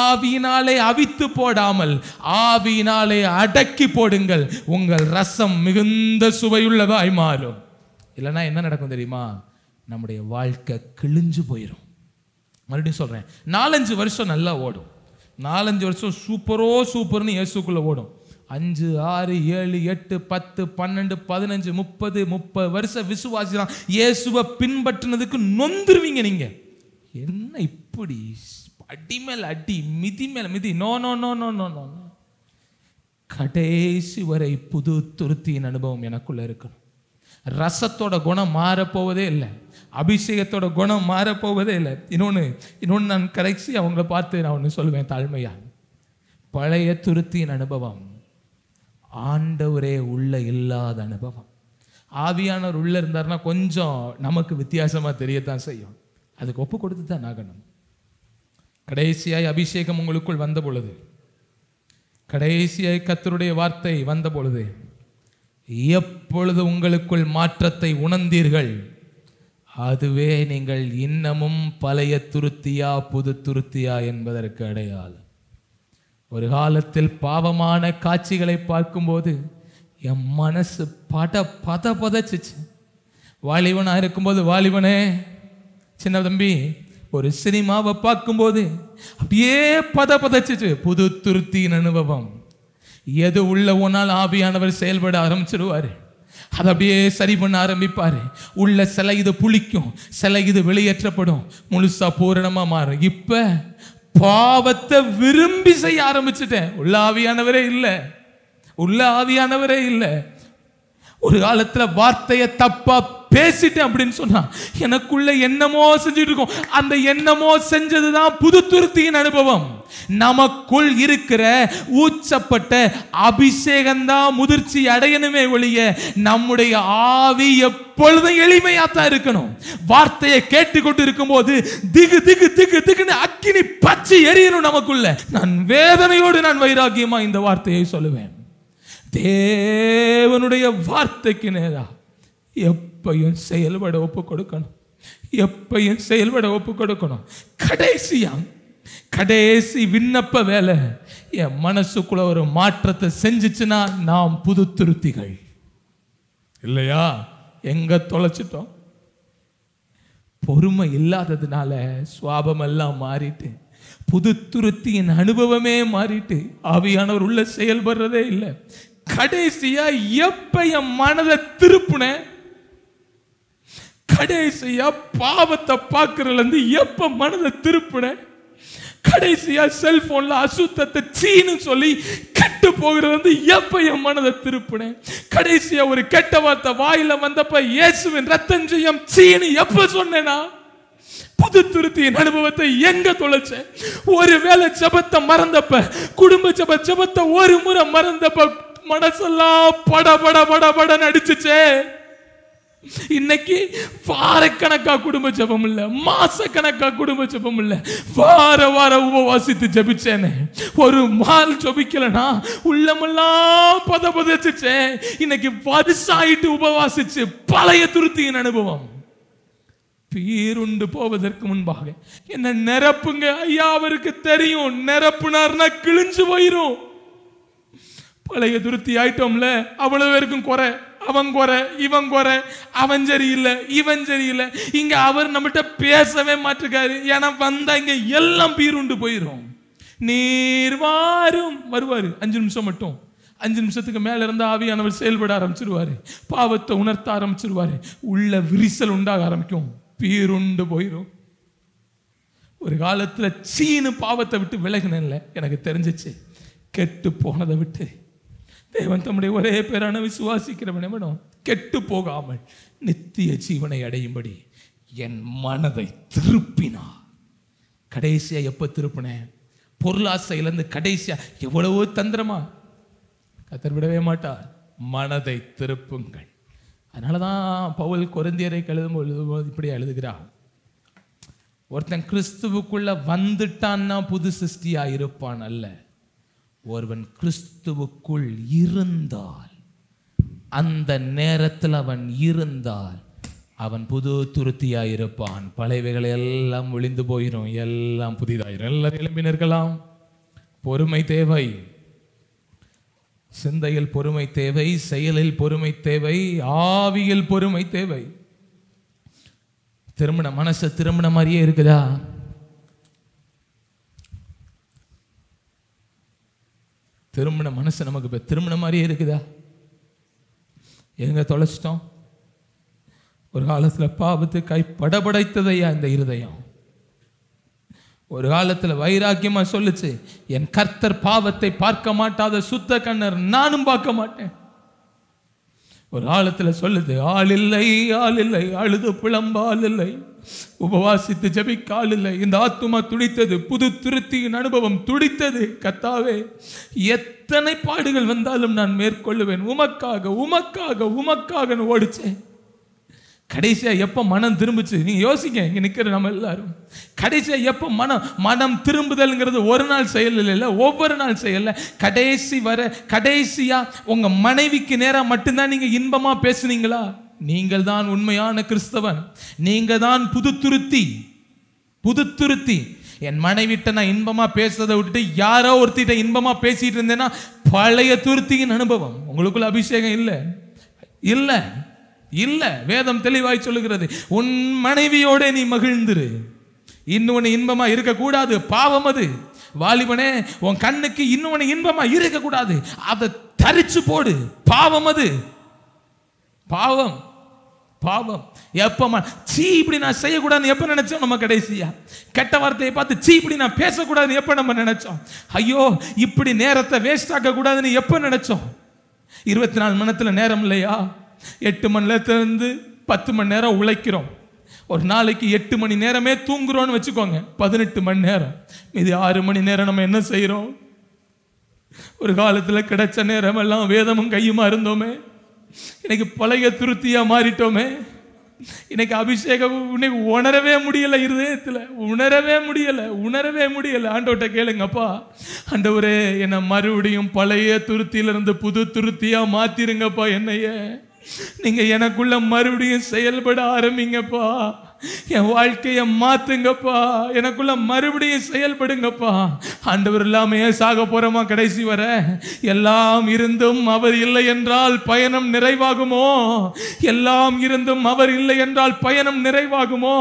ஆவியினாலே அவித்து போடாமல் ஆவியினாலே அடக்கி போடுங்கள், உங்கள் ரசம் மிகுந்த சுவையுள்ளதாய் மாறும். இல்லைன்னா என்ன நடக்கும் தெரியுமா? நம்முடைய வாழ்க்கை கிழிஞ்சு போயிடும். மறுபடியும் சொல்றேன், 4-5 வருஷம் நல்லா ஓடும். 4-5 வருஷம் சூப்பர்னு இயேசுக்குள்ள ஓடும். 5, 6, 7, 8, 10, 12, 15, 30 வருஷம் விசுவாசிதான் இயேசுவை பின்பற்றினதுக்கு நொந்துருவீங்க. நீங்க என்ன இப்படி அடி மேல் அடி, மிதி மேல மிதி? No no no no no no. கடைசி வரை புது துருத்தியின் அனுபவம் எனக்குள்ள இருக்கணும். ரசத்தோட குணம் மாறப்போவதே இல்லை, அபிஷேகத்தோட குணம் மாறப்போவதே இல்லை. இன்னொன்று நான் கடைசி அவங்கள பார்த்து நான் ஒன்று சொல்லுவேன் தாழ்மையா. பழைய துருத்தியின் அனுபவம் ஆண்டவரே உள்ள இல்லாத அனுபவம். ஆவியானவர் உள்ள இருந்தாருன்னா கொஞ்சம் நமக்கு வித்தியாசமா தெரியத்தான் செய்யும். அதுக்கு ஒப்பு கொடுத்து தான் ஆகணும். கடைசியாய் அபிஷேகம் உங்களுக்குள் வந்த பொழுது, கடைசியாய் கர்த்தருடைய வார்த்தை வந்த பொழுது, எப்பொழுது உங்களுக்குள் மாற்றத்தை உணர்ந்தீர்கள், அதுவே நீங்கள் இன்னமும் பழைய துருத்தியா புது துருத்தியா என்பதற்கு அடையாளம். ஒரு காலத்தில் பாவமான காட்சிகளை பார்க்கும்போது என் மனசு பதச்சிச்சு. வாலிபனா இருக்கும்போது, வாலிபனே சின்ன தம்பி, ஒரு சினிமாவை பார்க்கும்போது அப்படியே பதச்சிச்சு. புது துருத்தியின் அனுபவம். எது உள்ள ஒன்னால் ஆவியானவர் செயல்பட ஆரம்பிச்சிருவாரு. அதை அப்படியே சரி பண்ண ஆரம்பிப்பாரு. உள்ள சில இது புளிக்கும், சில இது வெளியேற்றப்படும், முழுசா பூரணமா மாறும். இப்ப பாவத்தை விரும்பி செய்ய ஆரம்பிச்சுட்டேன். உள்ள ஆவியானவரே இல்லை, உள்ள ஆவியானவரே இல்லை. ஒரு காலத்துல வார்த்தையை தப்பா பேசிட்டேன் அப்படின்னு சொன்னா எனக்குள்ள என்னமோ செஞ்சுட்டு இருக்கும். அந்த என்னமோ செஞ்சதுதான் புது துருத்தியின் அனுபவம். நமக்குள் இருக்கிற ஊச்சப்பட்ட அபிஷேகம்தான் முதிர்ச்சி அடையணுமே ஒழிய நம்முடைய ஆவி எப்பொழுதும் எளிமையாத்தான் இருக்கணும். வார்த்தையை கேட்டுக்கொண்டு இருக்கும் போது திகு திகு திகு திகுன்னு அக்கினி பச்சி எரியணும் நமக்குள்ள. நான் வேதனையோடு நான் வைராக்கியமா இந்த வார்த்தையை சொல்லுவேன். தேவனுடைய வார்த்தைக்கு நேரா எப்பையும் செயல்பட ஒப்பு கொடுக்கணும், எப்பையும் செயல்பட ஒப்பு கொடுக்கணும். கடைசி விண்ணப்ப வேலை என் மனசுக்குள்ள ஒரு மாற்றத்தை செஞ்சுச்சுன்னா நாம் புது துருத்திகள். இல்லையா? எங்க தொலைச்சிட்டோம்? பொறுமை இல்லாததுனால சுவாபம் எல்லாம் மாறிட்டு, புது துருத்தியின் அனுபவமே மாறிட்டு, ஆவியானவர் உள்ள செயல்படுறதே இல்லை. கடைசியா எப்ப என் மனதை திருப்புன, கடைசியா பாவத்தை பார்க்கறதுல இருந்து எப்ப மனதை திருப்புன, கடைசியா செல்போன்ல அசுத்தத்தை சீனு சொல்லி கெட்டு போகிறது வந்து எப்ப என் மனதை திருப்புன, கடைசியா ஒரு கெட்ட வார்த்தை வாயில வந்தப்ப இயேசுவின் ரத்தம் செய்யும் சீனு எப்ப சொன்னேனா? புது துருத்தியின் அனுபவத்தை எங்க தொலைச்ச? ஒருவேளை ஜெபத்தை மறந்தப்ப, குடும்ப ஜெபத்தை ஒரு முறை மறந்தப்ப மனசெல்லாம் பட பட பட பட அடிச்சுச்சே. இன்னைக்கு வாரக்கணக்கா குடும்ப ஜெபம் இல்ல, மாசக்கணக்கா குடும்ப ஜெபம் இல்ல, வார உபவாசித்து ஜெபிச்சேனே. ஒரு மால் ஜெபிக்கலனா உள்ளமெல்லாம் பதச்சிச்சே. இன்னைக்கு வருஷாயிட்டு உபவாசிச்சு பழைய துருத்தியின் அனுபவம். பீருண்டு போவதற்கு முன்பாக என்ன நிரப்புங்க ஐயா. அவருக்கு தெரியும் நிரப்புனார்னா கிழிஞ்சு போயிரும். பழைய துருத்தி ஆயிட்டோம்ல, அவ்வளவு பேருக்கும் குறை. அவன் குறை, இவன் குறை, அவன் சரியில்லை, இவன் சரியில்லை. இங்க அவர் நம்மகிட்ட பேசவே மாட்டிருக்காரு. ஏன்னா வந்தா இங்க எல்லாம் பீருண்டு போயிரும். நீர் வாரும் வருவாரு 5 நிமிஷம் மட்டும். 5 நிமிஷத்துக்கு மேல இருந்தா ஆவியானவர் செயல்பட ஆரம்பிச்சிருவாரு. பாவத்தை உணர்த்த ஆரம்பிச்சிருவாரு. உள்ள விரிசல் உண்டாக ஆரம்பிக்கும், பீருண்டு போயிரும். ஒரு காலத்துல சீனு பாவத்தை விட்டு விலகினேன்ல, எனக்கு தெரிஞ்சிச்சு. கெட்டு போனதை விட்டு தேவன் தம்முடைய ஒரே பேரான விசுவாசிக்கிறவனும் கெட்டு போகாமல் நித்திய ஜீவனை அடையும்படி என் மனதை திருப்பினார். கடைசியா எப்ப திருப்பினேன்? பொருளாசையிலிருந்து கடைசியா எவ்வளவோ தந்திரமா கர்த்தர் விடவே மாட்டார். மனதை திருப்புங்கள். அதனாலதான் பவுல் கொரிந்தியரை எழுதும்போது இப்படி எழுதுகிறார். ஒருத்தன் கிறிஸ்துவுக்குள்ள வந்துட்டான்னா புது சிருஷ்டியா இருப்பான் அல்ல. ஒருவன் கிறிஸ்துவுக்குள் இருந்தால், அந்த நேரத்தில் அவன் இருந்தால் அவன் புது துருத்தியா இருப்பான். பழையவைகள் எல்லாம் ஒளிந்து போயிடும், எல்லாம் புதிதாயிரும். எல்லாரும் எழும்பி நிற்கலாம். பொறுமை தேவை. சிந்தையில் பொறுமை தேவை, செயலில் பொறுமை தேவை, ஆவியில் பொறுமை தேவை. திரும்பின மனசு திரும்பின மாதிரியே இருக்குதா? திரும்பின மனசு நமக்கு இப்ப திரும்பின மாதிரியே இருக்குதா? எங்க தொலைச்சிட்டோம்? ஒரு காலத்துல பாவத்துக்காய் படபடைத்ததையா இந்த இருதயம். ஒரு காலத்துல வைராக்கியமா சொல்லுச்சு, என் கர்த்தர் பாவத்தை பார்க்க மாட்டாத சுத்த கண்ணர் நானும் பார்க்க மாட்டேன். ஒரு காலத்துல சொல்லுது, ஆள் இல்லை ஆள் இல்லை, அழுது புலம்ப ஆள் இல்லை, உபவாசித்து ஜபிக்க ஆள் இல்லை. இந்த ஆத்துமா துடித்தது, புது திருத்தியின் அனுபவம் துடித்தது. கர்த்தாவே, எத்தனை பாடுகள் வந்தாலும் நான் மேற்கொள்ளுவேன், உமக்காக உமக்காக உமக்காக ஓடிச்சேன். கடைசியா எப்ப மனம் திரும்பிச்சு? நீங்க யோசிங்க, இங்க நிக்கிற நம்ம எல்லாரும் கடைசியா எப்ப மனம் திரும்புதல்ங்கிறது ஒரு நாள் செயல் இல்ல, ஒவ்வொரு நாள் செயல். கடைசி வர கடைசியா உங்க மனைவிக்கு நேரா மட்டும்தான் நீங்க இன்பமா பேசுனீங்களா? நீங்கள் தான் உண்மையான கிறிஸ்தவன், நீங்க தான் புது துருத்தி. என் மனைவிட்ட நான் இன்பமா பேசுறதை விட்டுட்டு யாரோ ஒருத்திட்ட இன்பமா பேசிட்டு இருந்தேன்னா பழைய துருத்தியின் அனுபவம். உங்களுக்குள்ள அபிஷேகம் இல்ல. வேதம் தெளிவாய் சொல்லுகிறது, உன் மனைவியோட நீ மகிழ்ந்துரு. இன்னொன்னு இன்பமா இருக்கக்கூடாது, பாவம் அது. வாலிபனே, உன் கண்ணுக்கு இன்னொன்னு இன்பமா இருக்கக்கூடாது, அதை தரிச்சு போடு. பாவம் அது, பாவம். எப்ப சீ இப்படி நான் செய்யக்கூடாதுன்னு எப்ப நினைச்சோம் நம்ம? கடைசியா கெட்ட வார்த்தையை பார்த்து சீ இப்படி நான் பேசக்கூடாதுன்னு எப்ப நம்ம நினைச்சோம்? ஐயோ இப்படி நேரத்தை வேஸ்ட் ஆக்க கூடாதுன்னு எப்ப நினைச்சோம்? 24 மணி நேரத்துல நேரம் இல்லையா? 8 மணி நேரத்திலிருந்து 10 மணி நேரம் உழைக்கிறோம். ஒரு நாளைக்கு 8 மணி நேரமே தூங்குறோம்னு வச்சுக்கோங்க, 18 மணி நேரம். இது 6 மணி நேரம் நம்ம என்ன செய்யறோம்? ஒரு காலத்துல கிடைச்ச நேரம் எல்லாம் வேதமும் கையுமா இருந்தோமே, இன்னைக்கு பழைய துருத்தியா மாறிட்டோமே. இன்னைக்கு அபிஷேகம் இன்னைக்கு உணரவே முடியல, இருதயத்துல உணரவே முடியல. ஆண்டவர்கிட்ட கேளுங்கப்பா, ஆண்டவரே என்னை மறுபடியும் பழைய துருத்தியிலிருந்து புது துருத்தியா மாத்திருங்கப்பா. என்னைய நீங்க எனக்குள்ள மறுபடியும் செயல்பட ஆரம்பிங்கப்பா. என் வாழ்க்கையை மாத்துங்கப்பா, எனக்குள்ள மறுபடியும் செயல்படுங்கப்பா. ஆண்டவர் இல்லாம சாக போறோமா? கடைசி வர எல்லாம் இருந்தும் அவர் இல்லை என்றால் பயணம் நிறைவாகுமோ? எல்லாம் இருந்தும் அவர் இல்லை என்றால் பயணம் நிறைவாகுமோ?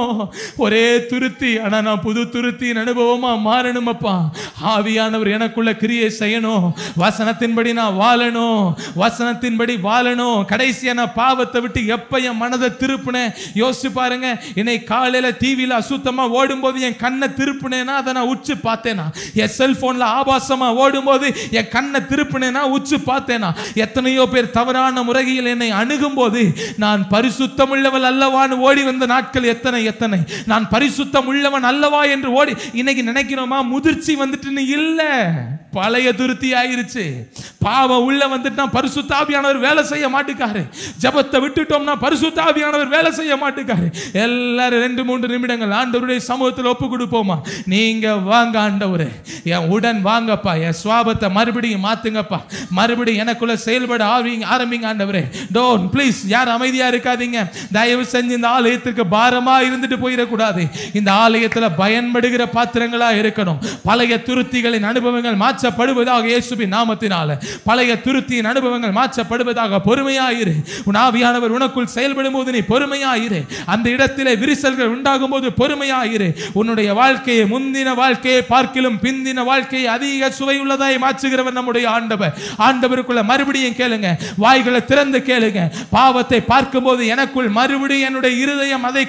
ஒரே துருத்தி, ஆனா நான் புது துருத்தியின் அனுபவமா மாறணுமப்பா. ஆவியானவர் எனக்குள்ள கிரியை செய்யணும், வசனத்தின்படி நான் வாழணும், கடைசியா நான் பாவத்தை விட்டு எப்ப என் மனதை திருப்பினேன் யோசிச்சு பாருங்க. காலையில டிவியில அசுத்தமா ஓடும் போது என் கண்ணை திருப்பினேனா அதை நான் உச்சு பார்த்தேனா? என் செல்போன்ல ஆபாசமா ஓடும் போது என் கண்ணை திருப்பினேனா உச்சு பார்த்தேனா? எத்தனையோ பேர் தவறான முறையில் என்னை அணுகும் போது நான் பரிசுத்தம் உள்ளவன் அல்லவான்னு ஓடி வந்த நாட்கள் எத்தனை. நான் பரிசுத்தம் உள்ளவன் அல்லவா என்று ஓடி இன்னைக்கு நினைக்கிறோமா? முதிர்ச்சி வந்துட்டு இல்ல, பழைய துருத்தி ஆயிருச்சு. பாவம் உள்ள வந்துட்டா பரிசுத்த ஆவியானவர் வேலை செய்ய மாட்டுக்காரு. ஜபத்தை விட்டுட்டோம்னா பரிசுத்த ஆவியானவர் வேலை செய்ய மாட்டுக்காரு. எல்லாரும் 2-3 நிமிடங்கள் ஆண்டவருடைய சமூகத்தில் ஒப்பு கொடுப்போமா? நீங்க வாங்க ஆண்டவரே, என் உடன் வாங்கப்பா, என் சுவாபத்தை மறுபடியும் மாத்துங்கப்பா, மறுபடியும் எனக்குள்ள செயல்பட ஆரம்பிங்க ஆண்டவரே. டோன்ட் ப்ளீஸ், யார் அமைதியா இருக்காதீங்க. தயவு செஞ்சு இந்த ஆலயத்திற்கு பாரமா இருந்துட்டு போயிடக்கூடாது. இந்த ஆலயத்தில் பயன்படுகிற பாத்திரங்களா இருக்கணும். பழைய துருத்திகளின் அனுபவங்கள் மாற்றப்படுவதாக இயேசுவின் நாமத்தினால. பழைய துருத்தியின் அனுபவங்கள் மாற்றப்படுவதாக. பொறுமையாயிரு. உன் ஆவியானவர் உனக்குள் செயல்படும் போது நீ பொறுமையாயிரு. அந்த இடத்திலே விரிசல்கள் உண்டாகும் போது பொறுமையாயிரு. உன்னுடைய வாழ்க்கையை, முந்தின வாழ்க்கையை பார்க்கிலும் பிந்தின வாழ்க்கையை அதிக சுவையுள்ளதாய் மாற்றுகிறவர் நம்முடைய ஆண்டவர். ஆண்டவருக்குள்ள மறுபடியும் கேளுங்க, வாய்களை திறந்து கேளுங்க. பாவத்தை பார்க்கும் போது எனக்குள் மறுபடியும் என்னுடைய இருதயம் அதை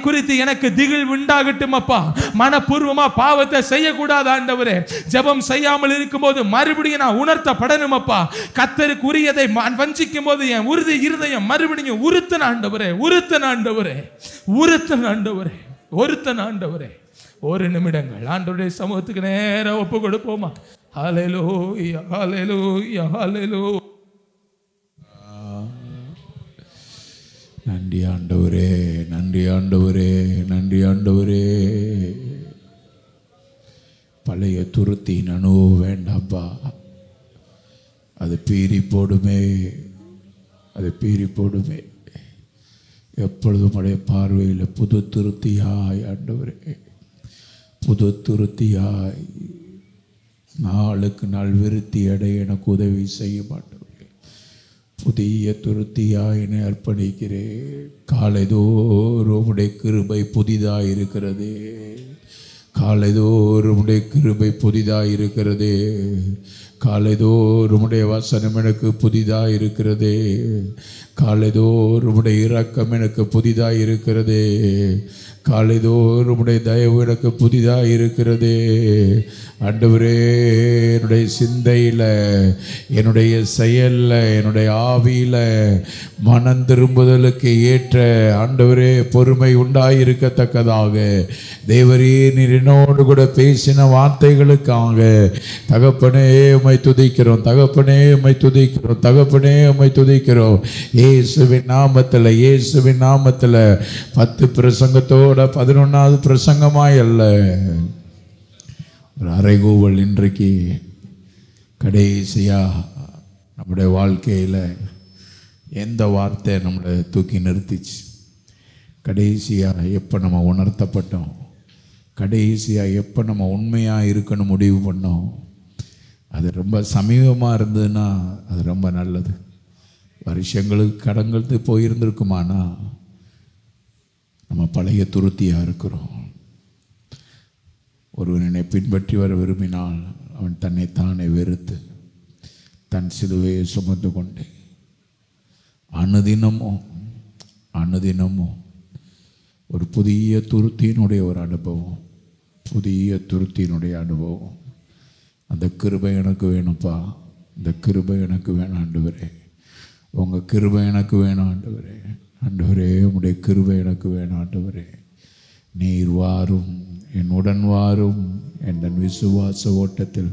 குறித்து எனக்கு திகில் உண்டாகட்டும் அப்பா. மனப்பூர்வமா பாவத்தை செய்யக்கூடாது ஆண்டவரே. ஜெபம் செய்யாமல் இருக்கும் போது மறுபடியும் நான் உணர்த்தப்படணும் அப்பா. கர்த்தருக்கு உரியதை வஞ்சிக்கும் போது என் உறுதி இருதயம் மறுபடியும் உறுத்தன ஆண்டவரே. ஒரு நிமிடங்கள் ஆண்டவருடைய சமூகத்துக்கு நேரம் ஒப்பு கொடுப்போமா? ஹல்லேலூயா, ஹல்லேலூயா, ஹல்லேலூயா. நன்றி ஆண்டவரே, நன்றி ஆண்டவரே, நன்றி ஆண்டவரே. பழைய துருத்தின் அனுபவம் வேண்டாம்ப்பா. அது பீறி போடுமே. எப்பொழுதும் உடைய பார்வையில் புது துருத்தியாய் ஆண்டவரே, புது துருத்தியாய் நாளுக்கு நாள் விருத்தி அடைய எனக்கு உதவி செய்ய மாட்டவரே. புதிய துருத்தியாய் என்னை அர்ப்பணிக்கிறேன். காலைதோறும் உடைய கிருபை புதிதாய் இருக்கிறது. காலைதோறும் உடைய கிருபை புதிதாய் இருக்கிறது. காலைதோறும் உடைய வசனம் எனக்கு புதிதாய் இருக்கிறது. காலைதோறும் உடைய இரக்கம் எனக்கு புதிதாய் இருக்கிறது. காலைதோறும் உடைய தயவு எனக்கு புதிதாக இருக்கிறது. ஆண்டவரே, என்னுடைய சிந்தையில், என்னுடைய செயலில், என்னுடைய ஆவியில் மனம் திரும்புதலுக்கு ஏற்ற ஆண்டவரே பொறுமை உண்டாயிருக்கத்தக்கதாக தேவரே நீர் என்னோடு கூட பேசின வார்த்தைகளுக்காக தகப்பனே உம்மை துதிக்கிறோம். தகப்பனே உம்மை துதிக்கிறோம். தகப்பனே உம்மை துதிக்கிறோம். இயேசுவின் நாமத்தில், இயேசுவின் நாமத்தில் 10 பிரசங்கத்தோட 11வது பிரசங்கமாய் அல்ல, ஒரு அறைகூவல் இன்றைக்கு கடைசியாக நம்முடைய வாழ்க்கையில் எந்த வார்த்தை நம்மளை தூக்கி நிறுத்திச்சு, கடைசியாக எப்போ நம்ம உணர்த்தப்பட்டோம், கடைசியாக எப்போ நம்ம உண்மையாக இருக்கணும் முடிவு பண்ணோம், அது ரொம்ப சமீபமாக இருந்ததுன்னா அது ரொம்ப நல்லது. வருஷங்களுக்கு கடந்து போயிருந்திருக்குமானா நம்ம பழைய துருத்தியாக இருக்கிறோம். ஒருவன் என்னை பின்பற்றி வர விரும்பினால் அவன் தன்னைத்தானே வெறுத்து தன் சிலுவையை சுமந்து கொண்டு அனுதினமும் ஒரு புதிய துருத்தியினுடைய ஒரு அனுபவம், புதிய துருத்தியினுடைய அனுபவம். அந்த கிருபை எனக்கு வேணும்ப்பா, இந்த கிருபை எனக்கு வேணும் ஆண்டவரே, உங்கள் கிருபை எனக்கு வேணும் ஆண்டவரே. ஆண்டவரே, உம்முடைய கிருபை எனக்கு வேணும் ஆண்டவரே. நீர் வாரும், என்னுடன் வாரும், என் விசுவாச ஓட்டத்தில்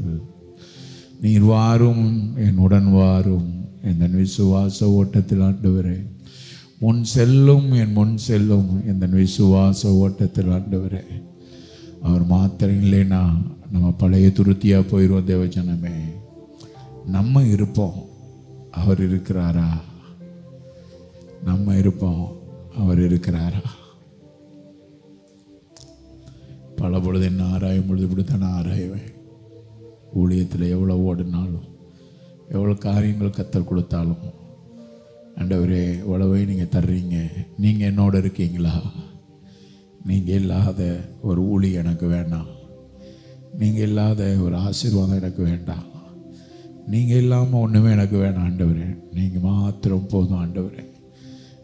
நீர் வாரும், என்னுடன் வாரும், என் விசுவாச ஓட்டத்தில் ஆண்டவரே. முன் செல்லும், என் முன் செல்லும் என் விசுவாச ஓட்டத்தில் ஆண்டவரே. அவர் மாத்திரம் இல்லைன்னா நம்ம பழைய துருத்தியாக போயிடுவோம். தேவஜனமே, நம்ம இருப்போம், அவர் இருக்கிறாரா? நம்ம இருப்போம், அவர் இருக்கிறாரா? பல பொழுது என்ன ஆராயும் பொழுது இப்படித்தானே ஆராய்வேன். ஊழியத்தில் எவ்வளோ ஓடினாலும், எவ்வளோ காரியங்கள் கத்தர் கொடுத்தாலும், ஆண்டவரே எவ்வளவே நீங்கள் தர்றீங்க, நீங்கள் என்னோட இருக்கீங்களா? நீங்கள் இல்லாத ஒரு ஊழி எனக்கு வேண்டாம், நீங்கள் இல்லாத ஒரு ஆசீர்வாதம் எனக்கு வேண்டாம், நீங்கள் இல்லாமல் ஒன்றுமே எனக்கு வேணாம் ஆண்டவரே. நீங்கள் மாத்திரம் போதும் ஆண்டவரே,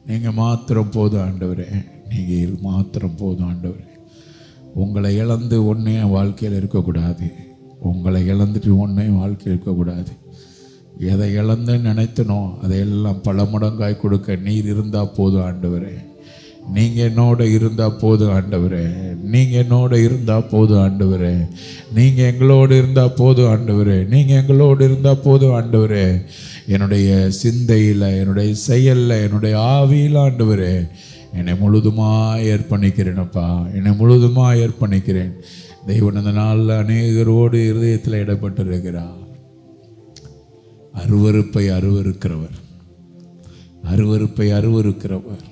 நீங்கள் மாத்திரம் போதும் ஆண்டவரே, நீங்கள் மாத்திரம் போதும் ஆண்டவரே. உங்களை இழந்து ஒன்றே வாழ்க்கையில் இருக்கக்கூடாது, உங்களை இழந்துட்டு ஒன்றே வாழ்க்கையில் இருக்கக்கூடாது. எதை இழந்துன்னு நினைத்தனோ அதையெல்லாம் பல மடங்காய் கொடுக்க நீர் இருந்தால் போதும் ஆண்டவரே. நீங்கள் என்னோட இருந்தால் போதும் ஆண்டவரே, நீங்கள் என்னோட இருந்தால் போதும் ஆண்டவரே, நீங்கள் எங்களோடு இருந்தால் போதும் ஆண்டவரே, நீங்கள் எங்களோடு இருந்தால் போதும் ஆண்டவரே. என்னுடைய சிந்தையில், என்னுடைய செயலில், என்னுடைய ஆவியில் ஆண்டவரே என்னை முழுதுமாக ஏற்பணிக்கிறேனப்பா, என்னை முழுதுமாக ஏற்பணிக்கிறேன். தெய்வன் அந்த நாளில் அநேகரோடு இருதயத்தில் இடப்பட்டிருக்கிறார். அருவருப்பை அருவருக்கிறவர், அருவருப்பை அருவருக்கிறவர்,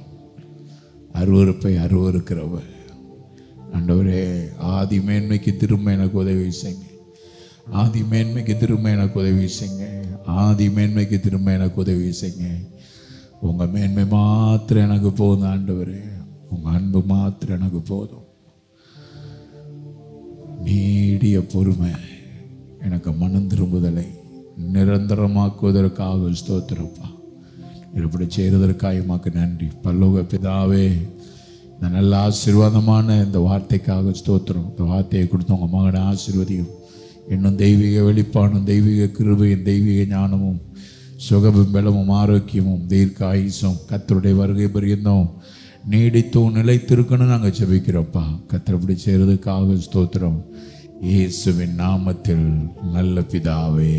அருவருப்பை அருவருக்கிறவர். ஆண்டவரே, ஆதி மேன்மைக்கு திரும்ப எனக்கு உதவி செய்யுங்க, ஆதி மேன்மைக்கு திரும்ப எனக்கு உதவி செய்யுங்க, ஆதி மேன்மைக்கு திரும்ப எனக்கு உதவி செய்யுங்க. உங்கள் மேன்மை மாத்திரம் எனக்கு போதும் ஆண்டவரே, உங்கள் அன்பு மாத்திரம் எனக்கு போதும். நீடிய பொறுமை எனக்கு மனம் திரும்புதலை நிரந்தரமாக்குவதற்காக ஸ்தோத்திரப்பா. இப்படி செய்கிறதற்காக உமக்கு நன்றி. பரலோக பிதாவே, இந்த நல்ல ஆசீர்வாதமான இந்த வார்த்தைக்காக ஸ்தோத்திரம். இந்த வார்த்தையை கொடுத்து உங்கள் மகனை ஆசீர்வதியும். இன்னும் தெய்வீக வெளிப்பாடும், தெய்வீக கிருபையும், தெய்வீக ஞானமும், சுகமும், பலமும், ஆரோக்கியமும், தீர்க்க ஆயுசும் கர்த்தருடைய வருகை பரியந்தம் நீடித்தும் நிலைத்திருக்கணும்னு நாங்கள் ஜெபிக்கிறோம்ப்பா. கர்த்தர் இப்படி செய்கிறதுக்காக ஸ்தோத்திரம். இயேசுவின் நாமத்தில் நல்ல பிதாவே.